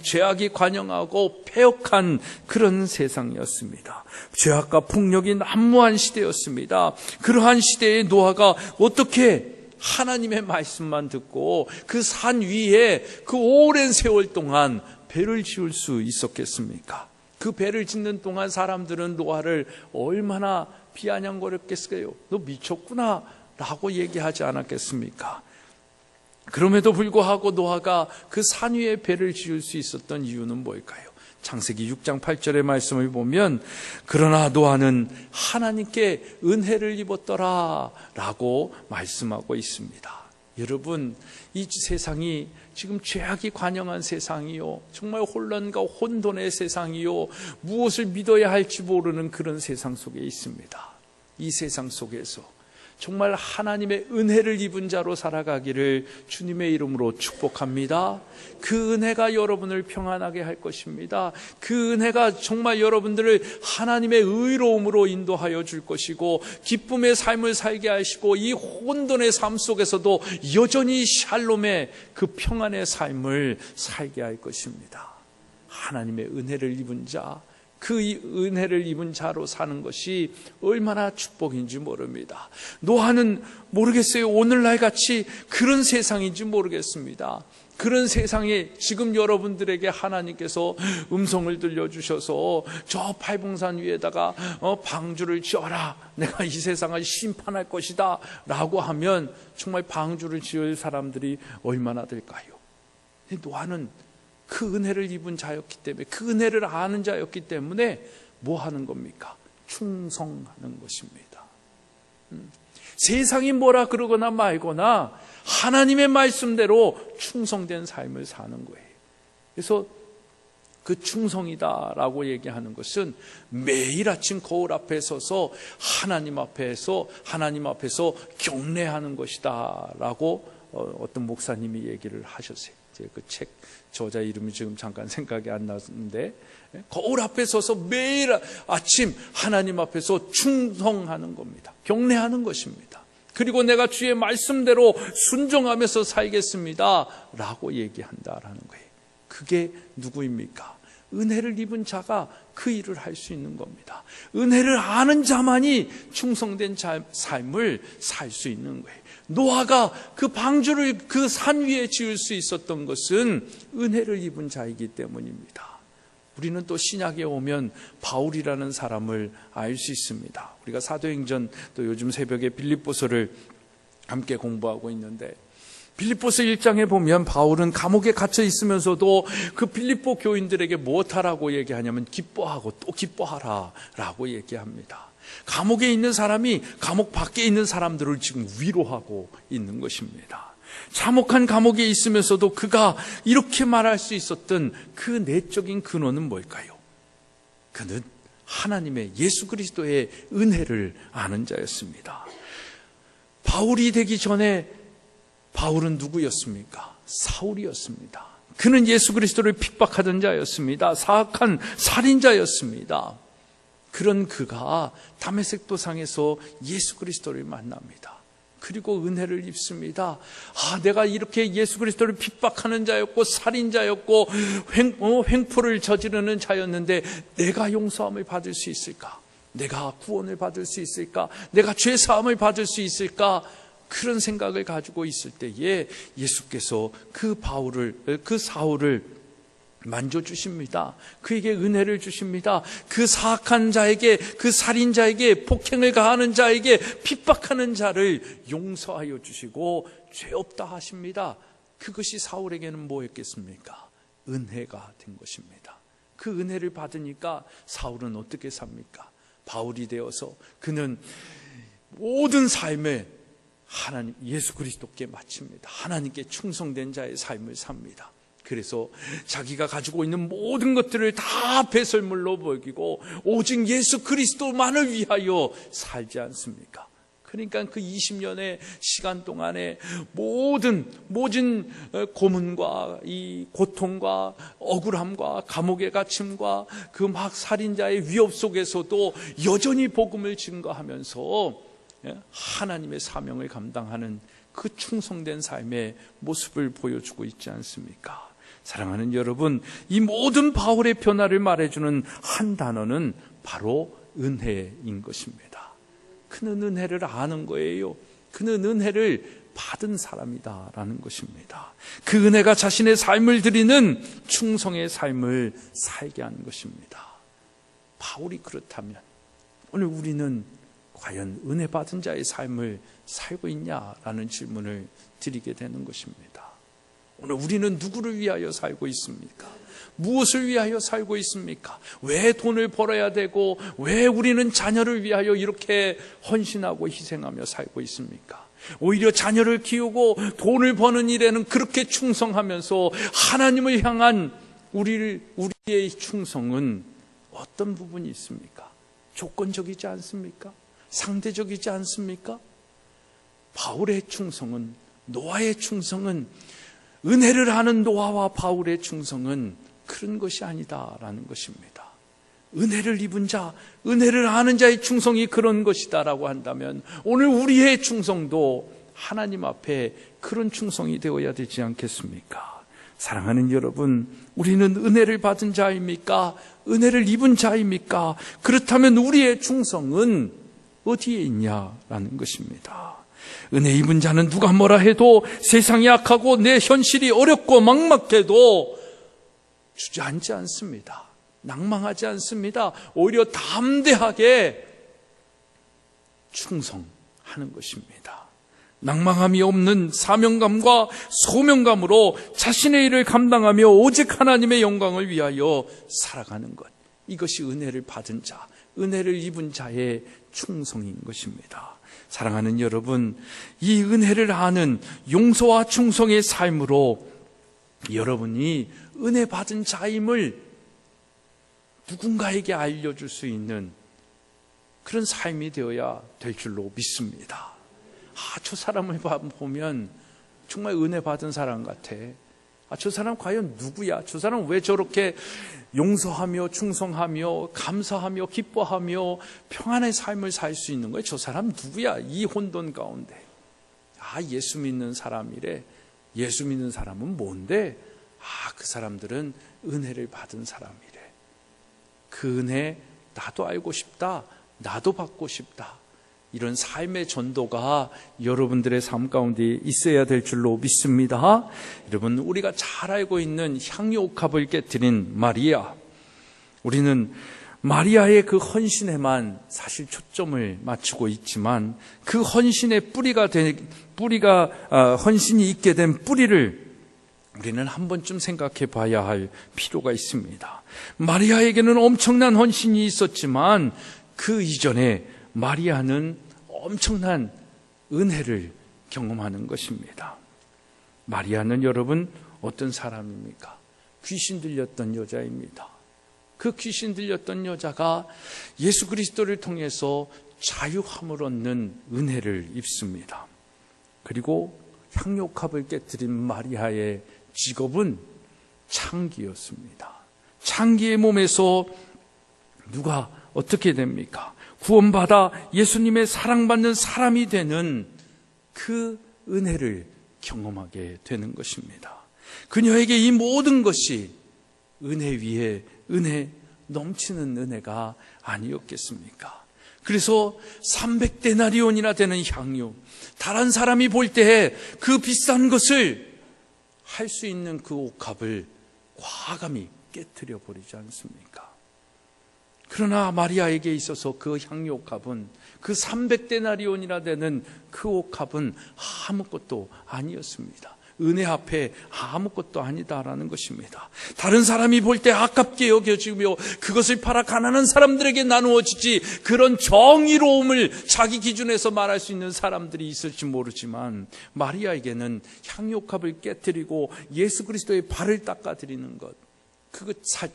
죄악이 관영하고 패역한 그런 세상이었습니다. 죄악과 폭력이 난무한 시대였습니다. 그러한 시대에 노아가 어떻게 하나님의 말씀만 듣고 그 산 위에 그 오랜 세월 동안 배를 지을 수 있었겠습니까? 그 배를 짓는 동안 사람들은 노아를 얼마나 비아냥거렸겠어요? 너 미쳤구나 라고 얘기하지 않았겠습니까? 그럼에도 불구하고 노아가 그 산 위에 배를 지을 수 있었던 이유는 뭘까요? 창세기 6장 8절의 말씀을 보면 그러나 노아는 하나님께 은혜를 입었더라 라고 말씀하고 있습니다. 여러분, 이 세상이 지금 죄악이 관영한 세상이요, 정말 혼란과 혼돈의 세상이요, 무엇을 믿어야 할지 모르는 그런 세상 속에 있습니다. 이 세상 속에서 정말 하나님의 은혜를 입은 자로 살아가기를 주님의 이름으로 축복합니다. 그 은혜가 여러분을 평안하게 할 것입니다. 그 은혜가 정말 여러분들을 하나님의 의로움으로 인도하여 줄 것이고, 기쁨의 삶을 살게 하시고, 이 혼돈의 삶 속에서도 여전히 샬롬의 그 평안의 삶을 살게 할 것입니다. 하나님의 은혜를 입은 자, 그 은혜를 입은 자로 사는 것이 얼마나 축복인지 모릅니다. 노아는 모르겠어요. 오늘날 같이 그런 세상인지 모르겠습니다. 그런 세상에 지금 여러분들에게 하나님께서 음성을 들려주셔서 저 팔봉산 위에다가 방주를 지어라, 내가 이 세상을 심판할 것이다 라고 하면 정말 방주를 지을 사람들이 얼마나 될까요? 노아는 그 은혜를 입은 자였기 때문에, 그 은혜를 아는 자였기 때문에 뭐 하는 겁니까? 충성하는 것입니다. 세상이 뭐라 그러거나 말거나 하나님의 말씀대로 충성된 삶을 사는 거예요. 그래서 그 충성이다라고 얘기하는 것은 매일 아침 거울 앞에 서서 하나님 앞에서 경례하는 것이다라고 어떤 목사님이 얘기를 하셨어요. 그 책 저자 이름이 지금 잠깐 생각이 안 나는데, 거울 앞에 서서 매일 아침 하나님 앞에서 충성하는 겁니다. 경례하는 것입니다. 그리고 내가 주의 말씀대로 순종하면서 살겠습니다 라고 얘기한다라는 거예요. 그게 누구입니까? 은혜를 입은 자가 그 일을 할 수 있는 겁니다. 은혜를 아는 자만이 충성된 삶을 살 수 있는 거예요. 노아가 그 방주를 그 산 위에 지을 수 있었던 것은 은혜를 입은 자이기 때문입니다. 우리는 또 신약에 오면 바울이라는 사람을 알 수 있습니다. 우리가 사도행전, 또 요즘 새벽에 빌립보서를 함께 공부하고 있는데, 빌립보서 1장에 보면 바울은 감옥에 갇혀 있으면서도 그 빌립보 교인들에게 무엇하라고 얘기하냐면 기뻐하고 또 기뻐하라 라고 얘기합니다. 감옥에 있는 사람이 감옥 밖에 있는 사람들을 지금 위로하고 있는 것입니다. 참혹한 감옥에 있으면서도 그가 이렇게 말할 수 있었던 그 내적인 근원은 뭘까요? 그는 하나님의 예수 그리스도의 은혜를 아는 자였습니다. 바울이 되기 전에 바울은 누구였습니까? 사울이었습니다. 그는 예수 그리스도를 핍박하던 자였습니다. 사악한 살인자였습니다. 그런 그가 다메섹 도상에서 예수 그리스도를 만납니다. 그리고 은혜를 입습니다. 내가 이렇게 예수 그리스도를 핍박하는 자였고 살인자였고 횡포를 저지르는 자였는데 내가 용서함을 받을 수 있을까? 내가 구원을 받을 수 있을까? 내가 죄 사함을 받을 수 있을까? 그런 생각을 가지고 있을 때에 예수께서 그 사울을 만져주십니다. 그에게 은혜를 주십니다. 그 사악한 자에게, 그 살인자에게, 폭행을 가하는 자에게, 핍박하는 자를 용서하여 주시고 죄 없다 하십니다. 그것이 사울에게는 뭐였겠습니까? 은혜가 된 것입니다. 그 은혜를 받으니까 사울은 어떻게 삽니까? 바울이 되어서 그는 모든 삶에 하나님 예수 그리스도께 바칩니다. 하나님께 충성된 자의 삶을 삽니다. 그래서 자기가 가지고 있는 모든 것들을 다 배설물로 먹이고 오직 예수 그리스도만을 위하여 살지 않습니까? 그러니까 그 20년의 시간 동안에 모든 고문과 이 고통과 억울함과 감옥의 갇힘과 그 막 살인자의 위협 속에서도 여전히 복음을 증거하면서 하나님의 사명을 감당하는 그 충성된 삶의 모습을 보여주고 있지 않습니까? 사랑하는 여러분, 이 모든 바울의 변화를 말해주는 한 단어는 바로 은혜인 것입니다. 그는 은혜를 아는 거예요. 그는 은혜를 받은 사람이다라는 것입니다. 그 은혜가 자신의 삶을 드리는 충성의 삶을 살게 하는 것입니다. 바울이 그렇다면 오늘 우리는 과연 은혜 받은 자의 삶을 살고 있냐라는 질문을 드리게 되는 것입니다. 오늘 우리는 누구를 위하여 살고 있습니까? 무엇을 위하여 살고 있습니까? 왜 돈을 벌어야 되고 왜 우리는 자녀를 위하여 이렇게 헌신하고 희생하며 살고 있습니까? 오히려 자녀를 키우고 돈을 버는 일에는 그렇게 충성하면서 하나님을 향한 우리의 충성은 어떤 부분이 있습니까? 조건적이지 않습니까? 상대적이지 않습니까? 바울의 충성은, 노아의 충성은, 은혜를 아는 노아와 바울의 충성은 그런 것이 아니다라는 것입니다. 은혜를 입은 자, 은혜를 아는 자의 충성이 그런 것이다라고 한다면 오늘 우리의 충성도 하나님 앞에 그런 충성이 되어야 되지 않겠습니까? 사랑하는 여러분, 우리는 은혜를 받은 자입니까? 은혜를 입은 자입니까? 그렇다면 우리의 충성은 어디에 있냐라는 것입니다. 은혜 입은 자는 누가 뭐라 해도, 세상이 악하고 내 현실이 어렵고 막막해도 주저앉지 않습니다. 낭망하지 않습니다. 오히려 담대하게 충성하는 것입니다. 낭망함이 없는 사명감과 소명감으로 자신의 일을 감당하며 오직 하나님의 영광을 위하여 살아가는 것, 이것이 은혜를 받은 자, 은혜를 입은 자의 충성인 것입니다. 사랑하는 여러분, 이 은혜를 아는 용서와 충성의 삶으로 여러분이 은혜 받은 자임을 누군가에게 알려줄 수 있는 그런 삶이 되어야 될 줄로 믿습니다. 저 사람을 보면 정말 은혜 받은 사람 같아. 저 사람 과연 누구야? 저 사람 왜 저렇게 용서하며 충성하며 감사하며 기뻐하며 평안의 삶을 살 수 있는 거야? 저 사람 누구야? 이 혼돈 가운데. 예수 믿는 사람이래. 예수 믿는 사람은 뭔데? 그 사람들은 은혜를 받은 사람이래. 그 은혜 나도 알고 싶다. 나도 받고 싶다. 이런 삶의 전도가 여러분들의 삶 가운데 있어야 될 줄로 믿습니다. 여러분, 우리가 잘 알고 있는 향유옥합을 깨뜨린 마리아, 우리는 마리아의 그 헌신에만 사실 초점을 맞추고 있지만 그 헌신의 헌신이 있게 된 뿌리를 우리는 한 번쯤 생각해 봐야 할 필요가 있습니다. 마리아에게는 엄청난 헌신이 있었지만 그 이전에 마리아는 엄청난 은혜를 경험하는 것입니다. 마리아는 여러분 어떤 사람입니까? 귀신 들렸던 여자입니다. 그 귀신 들렸던 여자가 예수 그리스도를 통해서 자유함을 얻는 은혜를 입습니다. 그리고 향유옥합을 깨뜨린 마리아의 직업은 창기였습니다. 창기의 몸에서 누가 어떻게 됩니까? 구원받아 예수님의 사랑받는 사람이 되는 그 은혜를 경험하게 되는 것입니다. 그녀에게 이 모든 것이 은혜 위에 은혜, 넘치는 은혜가 아니었겠습니까? 그래서 300데나리온이나 되는 향유, 다른 사람이 볼 때 그 비싼 것을 할 수 있는 그 옥합을 과감히 깨트려 버리지 않습니까? 그러나 마리아에게 있어서 그 향유 옥합은, 그 300데나리온이나 되는 그 옥합은 아무것도 아니었습니다. 은혜 앞에 아무것도 아니다라는 것입니다. 다른 사람이 볼 때 아깝게 여겨지며 그것을 팔아 가난한 사람들에게 나누어지지, 그런 정의로움을 자기 기준에서 말할 수 있는 사람들이 있을지 모르지만 마리아에게는 향유옥합을 깨뜨리고 예수 그리스도의 발을 닦아드리는 것,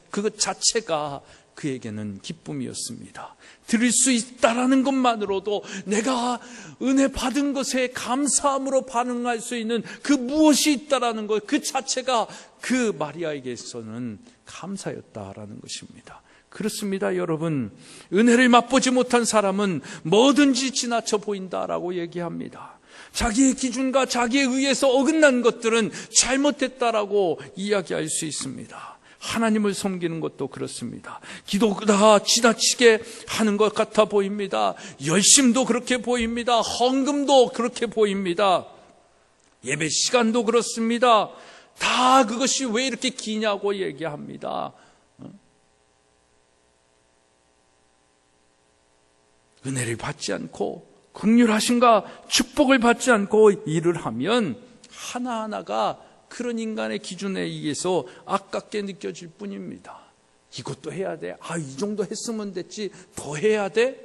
그것 자체가 그에게는 기쁨이었습니다. 드릴 수 있다라는 것만으로도 내가 은혜 받은 것에 감사함으로 반응할 수 있는 그 무엇이 있다라는 것, 그 자체가 그 마리아에게서는 감사였다라는 것입니다. 그렇습니다, 여러분. 은혜를 맛보지 못한 사람은 뭐든지 지나쳐 보인다라고 얘기합니다. 자기의 기준과 자기에 의해서 어긋난 것들은 잘못됐다라고 이야기할 수 있습니다. 하나님을 섬기는 것도 그렇습니다. 기도가 지나치게 하는 것 같아 보입니다. 열심도 그렇게 보입니다. 헌금도 그렇게 보입니다. 예배 시간도 그렇습니다. 다 그것이 왜 이렇게 기냐고 얘기합니다. 은혜를 받지 않고 긍휼하심과 축복을 받지 않고 일을 하면 하나하나가 그런 인간의 기준에 의해서 아깝게 느껴질 뿐입니다. 이것도 해야 돼. 이 정도 했으면 됐지. 더 해야 돼?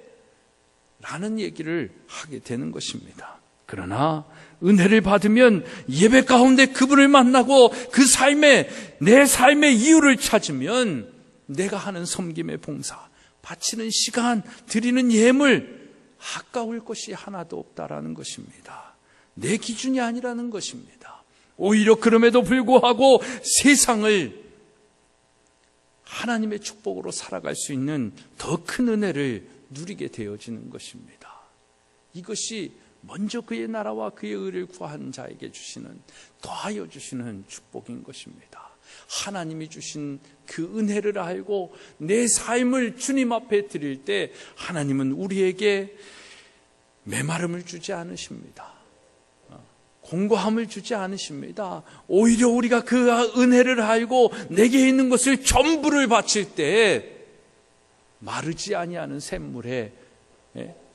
라는 얘기를 하게 되는 것입니다. 그러나 은혜를 받으면 예배 가운데 그분을 만나고 그 내 삶의 이유를 찾으면 내가 하는 섬김의 봉사, 바치는 시간, 드리는 예물, 아까울 것이 하나도 없다라는 것입니다. 내 기준이 아니라는 것입니다. 오히려 그럼에도 불구하고 세상을 하나님의 축복으로 살아갈 수 있는 더 큰 은혜를 누리게 되어지는 것입니다. 이것이 먼저 그의 나라와 그의 의를 구하는 자에게 주시는, 더하여 주시는 축복인 것입니다. 하나님이 주신 그 은혜를 알고 내 삶을 주님 앞에 드릴 때 하나님은 우리에게 메마름을 주지 않으십니다. 공고함을 주지 않으십니다. 오히려 우리가 그 은혜를 알고 내게 있는 것을 전부를 바칠 때 마르지 아니하는 샘물에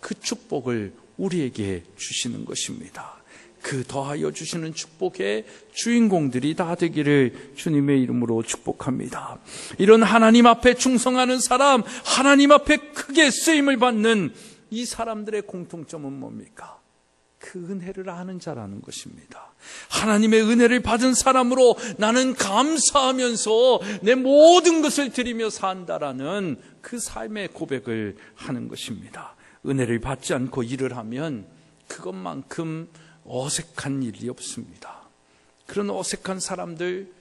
그 축복을 우리에게 주시는 것입니다. 그 더하여 주시는 축복의 주인공들이 다 되기를 주님의 이름으로 축복합니다. 이런 하나님 앞에 충성하는 사람, 하나님 앞에 크게 쓰임을 받는 이 사람들의 공통점은 뭡니까? 그 은혜를 아는 자라는 것입니다. 하나님의 은혜를 받은 사람으로 나는 감사하면서 내 모든 것을 드리며 산다라는 그 삶의 고백을 하는 것입니다. 은혜를 받지 않고 일을 하면 그것만큼 어색한 일이 없습니다. 그런 어색한 사람들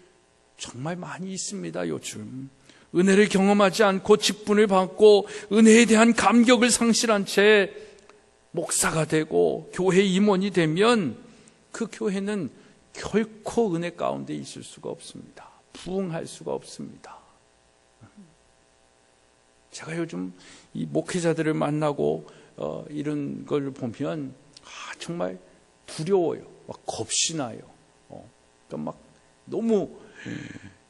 정말 많이 있습니다. 요즘 은혜를 경험하지 않고 직분을 받고 은혜에 대한 감격을 상실한 채 목사가 되고 교회 임원이 되면 그 교회는 결코 은혜 가운데 있을 수가 없습니다. 부흥할 수가 없습니다. 제가 요즘 이 목회자들을 만나고 이런 걸 보면 정말 두려워요. 막 겁이 나요. 그러니까 막 너무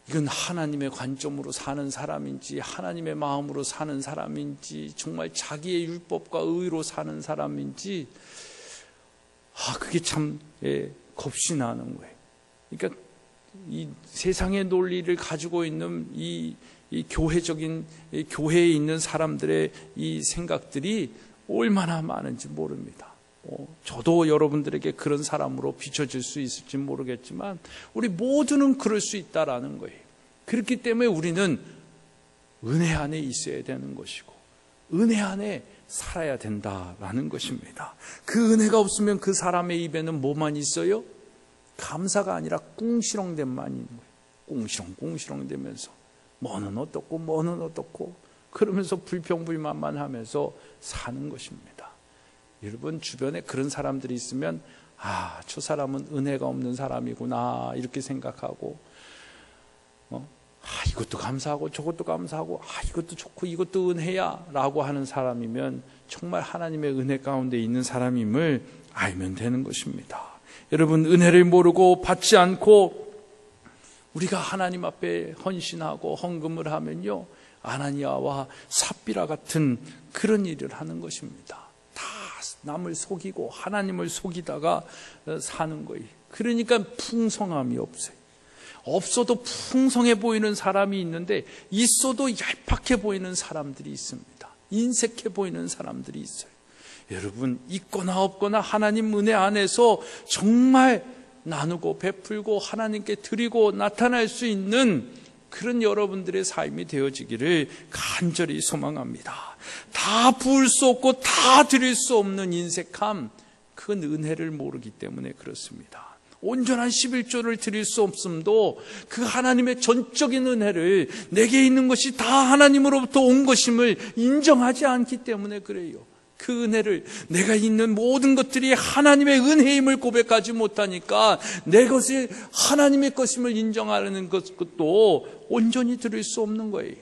이건 하나님의 관점으로 사는 사람인지 하나님의 마음으로 사는 사람인지 정말 자기의 율법과 의로 사는 사람인지 그게 참 겁이 나는 거예요. 그러니까 이 세상의 논리를 가지고 있는 이 교회적인 교회에 있는 사람들의 이 생각들이 얼마나 많은지 모릅니다. 저도 여러분들에게 그런 사람으로 비춰질 수 있을지 모르겠지만 우리 모두는 그럴 수 있다라는 거예요. 그렇기 때문에 우리는 은혜 안에 있어야 되는 것이고 은혜 안에 살아야 된다라는 것입니다. 그 은혜가 없으면 그 사람의 입에는 뭐만 있어요? 감사가 아니라 꿍시렁됨만 있는 거예요. 꿍시렁 되면서 뭐는 어떻고 그러면서 불평불만만 하면서 사는 것입니다. 여러분 주변에 그런 사람들이 있으면 저 사람은 은혜가 없는 사람이구나 이렇게 생각하고 이것도 감사하고 저것도 감사하고 이것도 좋고 이것도 은혜야 라고 하는 사람이면 정말 하나님의 은혜 가운데 있는 사람임을 알면 되는 것입니다. 여러분 은혜를 모르고 받지 않고 우리가 하나님 앞에 헌신하고 헌금을 하면요 아나니아와 삽비라 같은 그런 일을 하는 것입니다. 다 남을 속이고 하나님을 속이다가 사는 거예요. 그러니까 풍성함이 없어요. 없어도 풍성해 보이는 사람이 있는데 있어도 얄팍해 보이는 사람들이 있습니다. 인색해 보이는 사람들이 있어요. 여러분 있거나 없거나 하나님 은혜 안에서 정말 나누고 베풀고 하나님께 드리고 나타날 수 있는 그런 여러분들의 삶이 되어지기를 간절히 소망합니다. 다 부을 수 없고 다 드릴 수 없는 인색함, 그건 은혜를 모르기 때문에 그렇습니다. 온전한 11조를 드릴 수 없음도 그 하나님의 전적인 은혜를 내게 있는 것이 다 하나님으로부터 온 것임을 인정하지 않기 때문에 그래요. 그 은혜를 내가 있는 모든 것들이 하나님의 은혜임을 고백하지 못하니까 내 것이 하나님의 것임을 인정하는 것도 온전히 드릴 수 없는 거예요.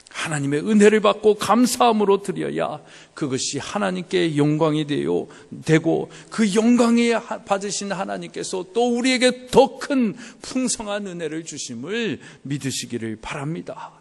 하나님의 은혜를 받고 감사함으로 드려야 그것이 하나님께 영광이 되고 그 영광에 받으신 하나님께서 또 우리에게 더 큰 풍성한 은혜를 주심을 믿으시기를 바랍니다.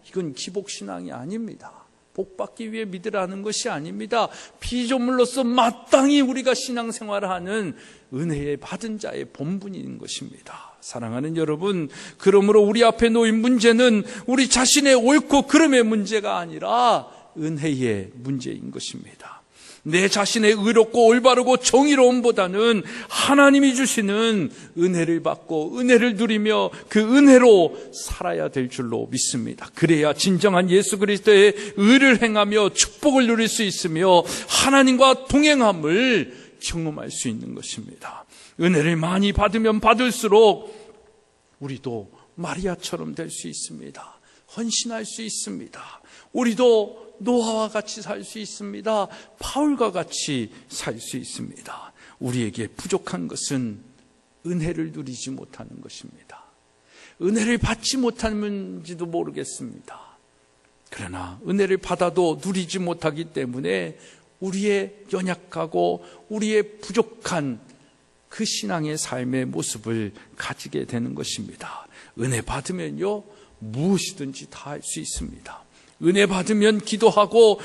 이건 기복신앙이 아닙니다. 복받기 위해 믿으라는 것이 아닙니다. 피조물로서 마땅히 우리가 신앙생활을 하는 은혜에 받은 자의 본분인 것입니다. 사랑하는 여러분, 그러므로 우리 앞에 놓인 문제는 우리 자신의 옳고 그름의 문제가 아니라 은혜의 문제인 것입니다. 내 자신의 의롭고 올바르고 정의로움보다는 하나님이 주시는 은혜를 받고 은혜를 누리며 그 은혜로 살아야 될 줄로 믿습니다. 그래야 진정한 예수 그리스도의 의를 행하며 축복을 누릴 수 있으며 하나님과 동행함을 경험할 수 있는 것입니다. 은혜를 많이 받으면 받을수록 우리도 마리아처럼 될 수 있습니다. 헌신할 수 있습니다. 우리도 노아와 같이 살 수 있습니다. 바울과 같이 살 수 있습니다. 우리에게 부족한 것은 은혜를 누리지 못하는 것입니다. 은혜를 받지 못하는지도 모르겠습니다. 그러나 은혜를 받아도 누리지 못하기 때문에 우리의 연약하고 우리의 부족한 그 신앙의 삶의 모습을 가지게 되는 것입니다. 은혜 받으면요, 무엇이든지 다 할 수 있습니다. 은혜 받으면 기도하고,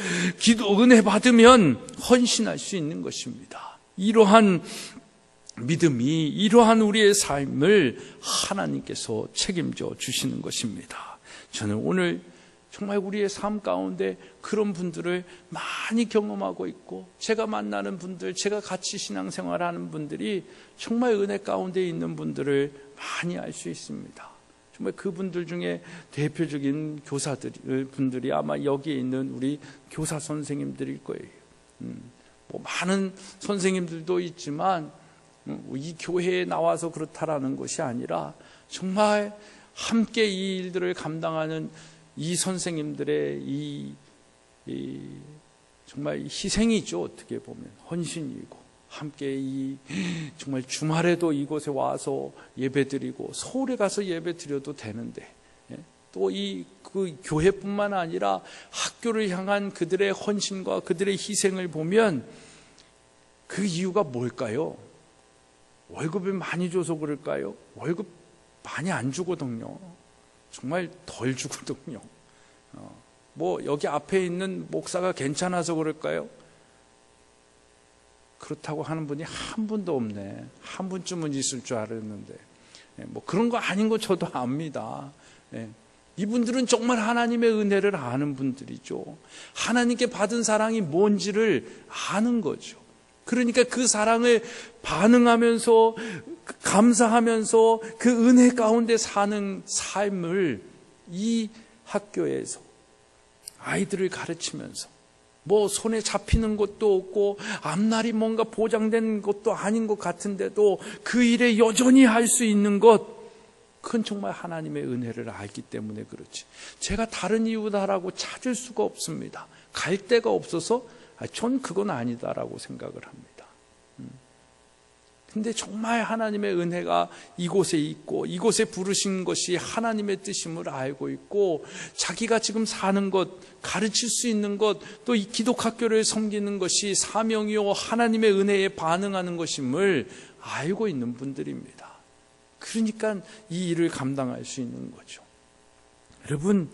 은혜 받으면 헌신할 수 있는 것입니다. 이러한 믿음이, 이러한 우리의 삶을 하나님께서 책임져 주시는 것입니다. 저는 오늘 정말 우리의 삶 가운데 그런 분들을 많이 경험하고 있고, 제가 만나는 분들, 제가 같이 신앙생활하는 분들이 정말 은혜 가운데 있는 분들을 많이 알 수 있습니다. 정말 그분들 중에 대표적인 분들이 아마 여기에 있는 우리 교사 선생님들일 거예요. 뭐 많은 선생님들도 있지만 이 교회에 나와서 그렇다라는 것이 아니라 정말 함께 이 일들을 감당하는 이 선생님들의 정말 희생이죠. 어떻게 보면 헌신이고, 함께 정말 주말에도 이곳에 와서 예배드리고, 서울에 가서 예배드려도 되는데, 또 그 교회뿐만 아니라 학교를 향한 그들의 헌신과 그들의 희생을 보면 그 이유가 뭘까요? 월급을 많이 줘서 그럴까요? 월급 많이 안 주거든요. 정말 덜 주거든요. 뭐 여기 앞에 있는 목사가 괜찮아서 그럴까요? 그렇다고 하는 분이 한 분도 없네. 한 분쯤은 있을 줄 알았는데, 뭐 그런 거 아닌 거 저도 압니다. 이분들은 정말 하나님의 은혜를 아는 분들이죠. 하나님께 받은 사랑이 뭔지를 아는 거죠. 그러니까 그 사랑을 반응하면서, 감사하면서 그 은혜 가운데 사는 삶을 이 학교에서 아이들을 가르치면서, 뭐 손에 잡히는 것도 없고 앞날이 뭔가 보장된 것도 아닌 것 같은데도 그 일에 여전히 할 수 있는 것, 그건 정말 하나님의 은혜를 알기 때문에 그렇지, 제가 다른 이유다라고 찾을 수가 없습니다. 갈 데가 없어서 전 그건 아니다라고 생각을 합니다. 근데 정말 하나님의 은혜가 이곳에 있고, 이곳에 부르신 것이 하나님의 뜻임을 알고 있고, 자기가 지금 사는 것, 가르칠 수 있는 것, 또 이 기독학교를 섬기는 것이 사명이요 하나님의 은혜에 반응하는 것임을 알고 있는 분들입니다. 그러니까 이 일을 감당할 수 있는 거죠. 여러분,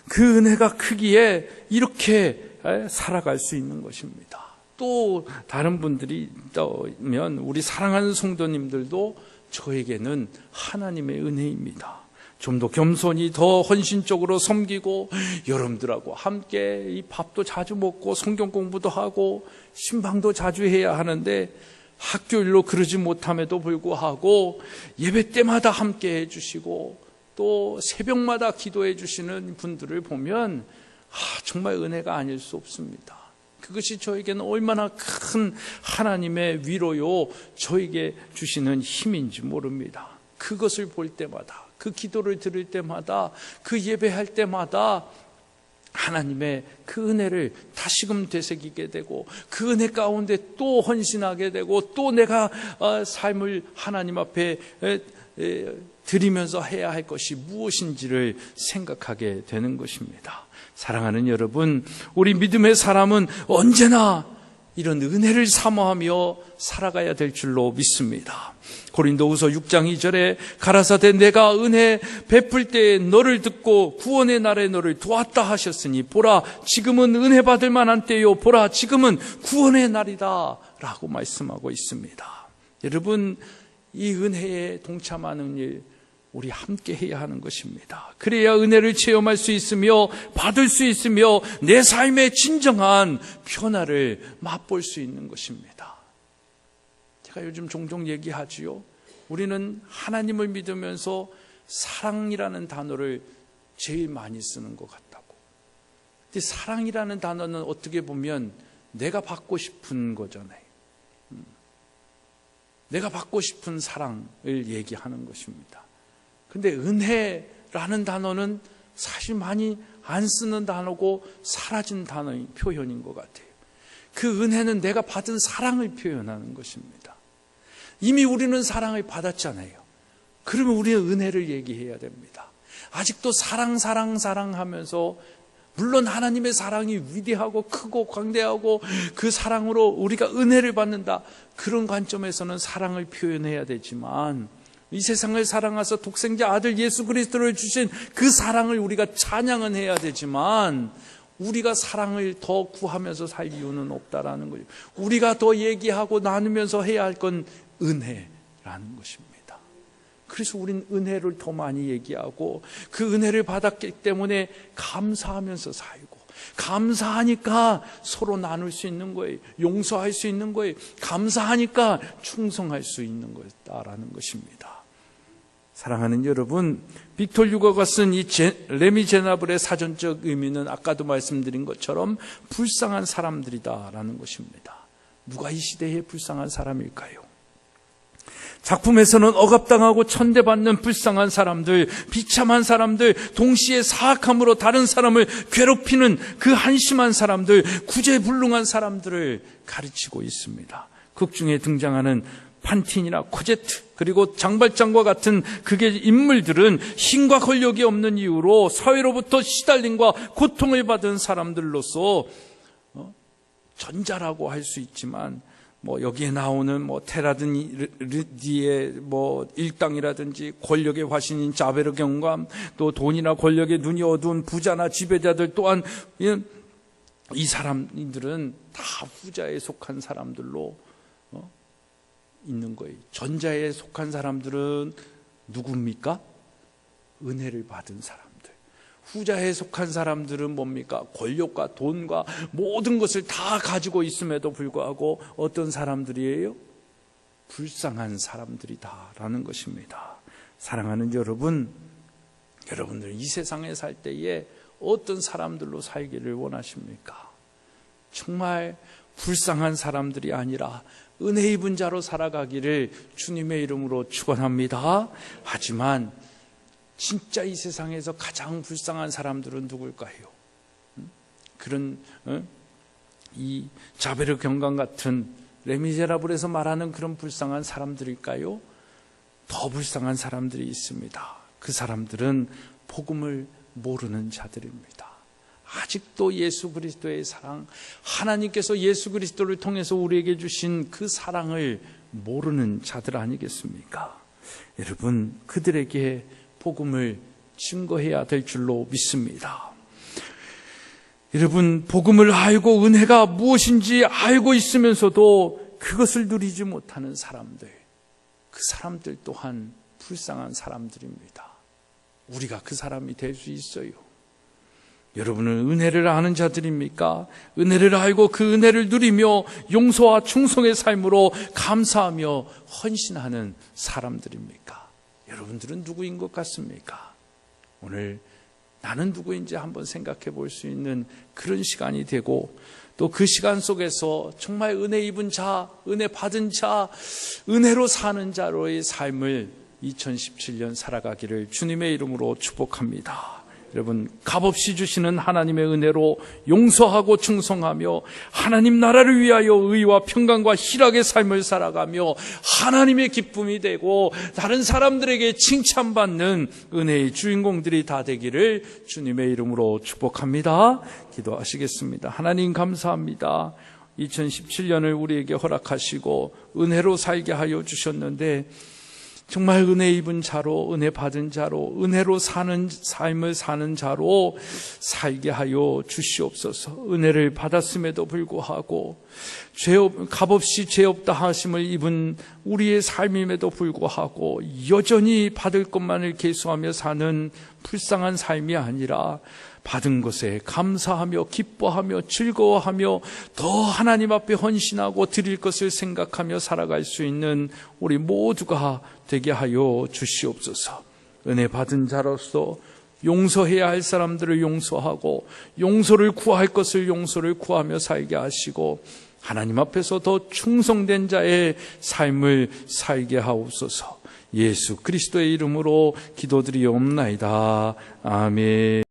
그 은혜가 크기에 이렇게 살아갈 수 있는 것입니다. 또 다른 분들이 있다면 우리 사랑하는 성도님들도 저에게는 하나님의 은혜입니다. 좀 더 겸손히, 더 헌신적으로 섬기고, 여러분들하고 함께 이 밥도 자주 먹고 성경 공부도 하고 신방도 자주 해야 하는데, 학교 일로 그러지 못함에도 불구하고 예배 때마다 함께 해주시고 또 새벽마다 기도해 주시는 분들을 보면 정말 은혜가 아닐 수 없습니다. 그것이 저에게는 얼마나 큰 하나님의 위로요, 저에게 주시는 힘인지 모릅니다. 그것을 볼 때마다, 그 기도를 들을 때마다, 그 예배할 때마다 하나님의 그 은혜를 다시금 되새기게 되고, 그 은혜 가운데 또 헌신하게 되고, 또 내가 삶을 하나님 앞에 드리면서 해야 할 것이 무엇인지를 생각하게 되는 것입니다. 사랑하는 여러분, 우리 믿음의 사람은 언제나 이런 은혜를 사모하며 살아가야 될 줄로 믿습니다. 고린도후서 6장 2절에 가라사대 내가 은혜 베풀 때에 너를 듣고 구원의 날에 너를 도왔다 하셨으니 보라 지금은 은혜 받을 만한 때요, 보라 지금은 구원의 날이다 라고 말씀하고 있습니다. 여러분, 이 은혜에 동참하는 일 우리 함께 해야 하는 것입니다. 그래야 은혜를 체험할 수 있으며 받을 수 있으며 내 삶의 진정한 변화를 맛볼 수 있는 것입니다. 제가 요즘 종종 얘기하지요. 우리는 하나님을 믿으면서 사랑이라는 단어를 제일 많이 쓰는 것 같다고. 근데 사랑이라는 단어는 어떻게 보면 내가 받고 싶은 거잖아요. 내가 받고 싶은 사랑을 얘기하는 것입니다. 근데 은혜라는 단어는 사실 많이 안 쓰는 단어고 사라진 단어의 표현인 것 같아요. 그 은혜는 내가 받은 사랑을 표현하는 것입니다. 이미 우리는 사랑을 받았잖아요. 그러면 우리는 은혜를 얘기해야 됩니다. 아직도 사랑 하면서, 물론 하나님의 사랑이 위대하고 크고 광대하고 그 사랑으로 우리가 은혜를 받는다, 그런 관점에서는 사랑을 표현해야 되지만, 이 세상을 사랑하사 독생자 아들 예수 그리스도를 주신 그 사랑을 우리가 찬양은 해야 되지만, 우리가 사랑을 더 구하면서 살 이유는 없다라는 거죠. 우리가 더 얘기하고 나누면서 해야 할 건 은혜라는 것입니다. 그래서 우린 은혜를 더 많이 얘기하고, 그 은혜를 받았기 때문에 감사하면서 살고, 감사하니까 서로 나눌 수 있는 거예요. 용서할 수 있는 거예요. 감사하니까 충성할 수 있는 거다라는 것입니다. 사랑하는 여러분, 빅톨 유거가 쓴 이 레미 제나블의 사전적 의미는 아까도 말씀드린 것처럼 불쌍한 사람들이다라는 것입니다. 누가 이 시대에 불쌍한 사람일까요? 작품에서는 억압당하고 천대받는 불쌍한 사람들, 비참한 사람들, 동시에 사악함으로 다른 사람을 괴롭히는 그 한심한 사람들, 구제불능한 사람들을 가르치고 있습니다. 극 중에 등장하는 판틴이나 코제트, 그리고 장발장과 같은 극의 인물들은 힘과 권력이 없는 이유로 사회로부터 시달림과 고통을 받은 사람들로서 전자라고 할 수 있지만, 여기에 나오는 테라드니의 일당이라든지 권력의 화신인 자베르 경감, 또 돈이나 권력의 눈이 어두운 부자나 지배자들 또한, 이 사람들은 다 후자에 속한 사람들로 있는 거예요. 전자에 속한 사람들은 누굽니까? 은혜를 받은 사람들. 후자에 속한 사람들은 뭡니까? 권력과 돈과 모든 것을 다 가지고 있음에도 불구하고 어떤 사람들이에요? 불쌍한 사람들이다라는 것입니다. 사랑하는 여러분, 여러분들 이 세상에 살 때에 어떤 사람들로 살기를 원하십니까? 정말 불쌍한 사람들이 아니라 은혜 입은 자로 살아가기를 주님의 이름으로 축원합니다. 하지만 진짜 이 세상에서 가장 불쌍한 사람들은 누굴까요? 그런 이 자베르 경감 같은 레미제라블에서 말하는 그런 불쌍한 사람들일까요? 더 불쌍한 사람들이 있습니다. 그 사람들은 복음을 모르는 자들입니다. 아직도 예수 그리스도의 사랑, 하나님께서 예수 그리스도를 통해서 우리에게 주신 그 사랑을 모르는 자들 아니겠습니까? 여러분, 그들에게 복음을 증거해야 될 줄로 믿습니다. 여러분, 복음을 알고 은혜가 무엇인지 알고 있으면서도 그것을 누리지 못하는 사람들, 그 사람들 또한 불쌍한 사람들입니다. 우리가 그 사람이 될 수 있어요. 여러분은 은혜를 아는 자들입니까? 은혜를 알고 그 은혜를 누리며 용서와 충성의 삶으로 감사하며 헌신하는 사람들입니까? 여러분들은 누구인 것 같습니까? 오늘 나는 누구인지 한번 생각해 볼 수 있는 그런 시간이 되고, 또 그 시간 속에서 정말 은혜 입은 자, 은혜 받은 자, 은혜로 사는 자로의 삶을 2017년 살아가기를 주님의 이름으로 축복합니다. 여러분, 값없이 주시는 하나님의 은혜로 용서하고 충성하며 하나님 나라를 위하여 의와 평강과 희락의 삶을 살아가며 하나님의 기쁨이 되고 다른 사람들에게 칭찬받는 은혜의 주인공들이 다 되기를 주님의 이름으로 축복합니다. 기도하시겠습니다. 하나님 감사합니다. 2017년을 우리에게 허락하시고 은혜로 살게 하여 주셨는데, 정말 은혜 입은 자로, 은혜 받은 자로, 은혜로 사는 삶을 사는 자로 살게 하여 주시옵소서. 은혜를 받았음에도 불구하고 값없이 죄 없다 하심을 입은 우리의 삶임에도 불구하고 여전히 받을 것만을 계수하며 사는 불쌍한 삶이 아니라 받은 것에 감사하며 기뻐하며 즐거워하며 더 하나님 앞에 헌신하고 드릴 것을 생각하며 살아갈 수 있는 우리 모두가 되게 하여 주시옵소서. 은혜 받은 자로서 용서해야 할 사람들을 용서하고 용서를 구할 것을 용서를 구하며 살게 하시고, 하나님 앞에서 더 충성된 자의 삶을 살게 하옵소서. 예수 그리스도의 이름으로 기도드리옵나이다. 아멘.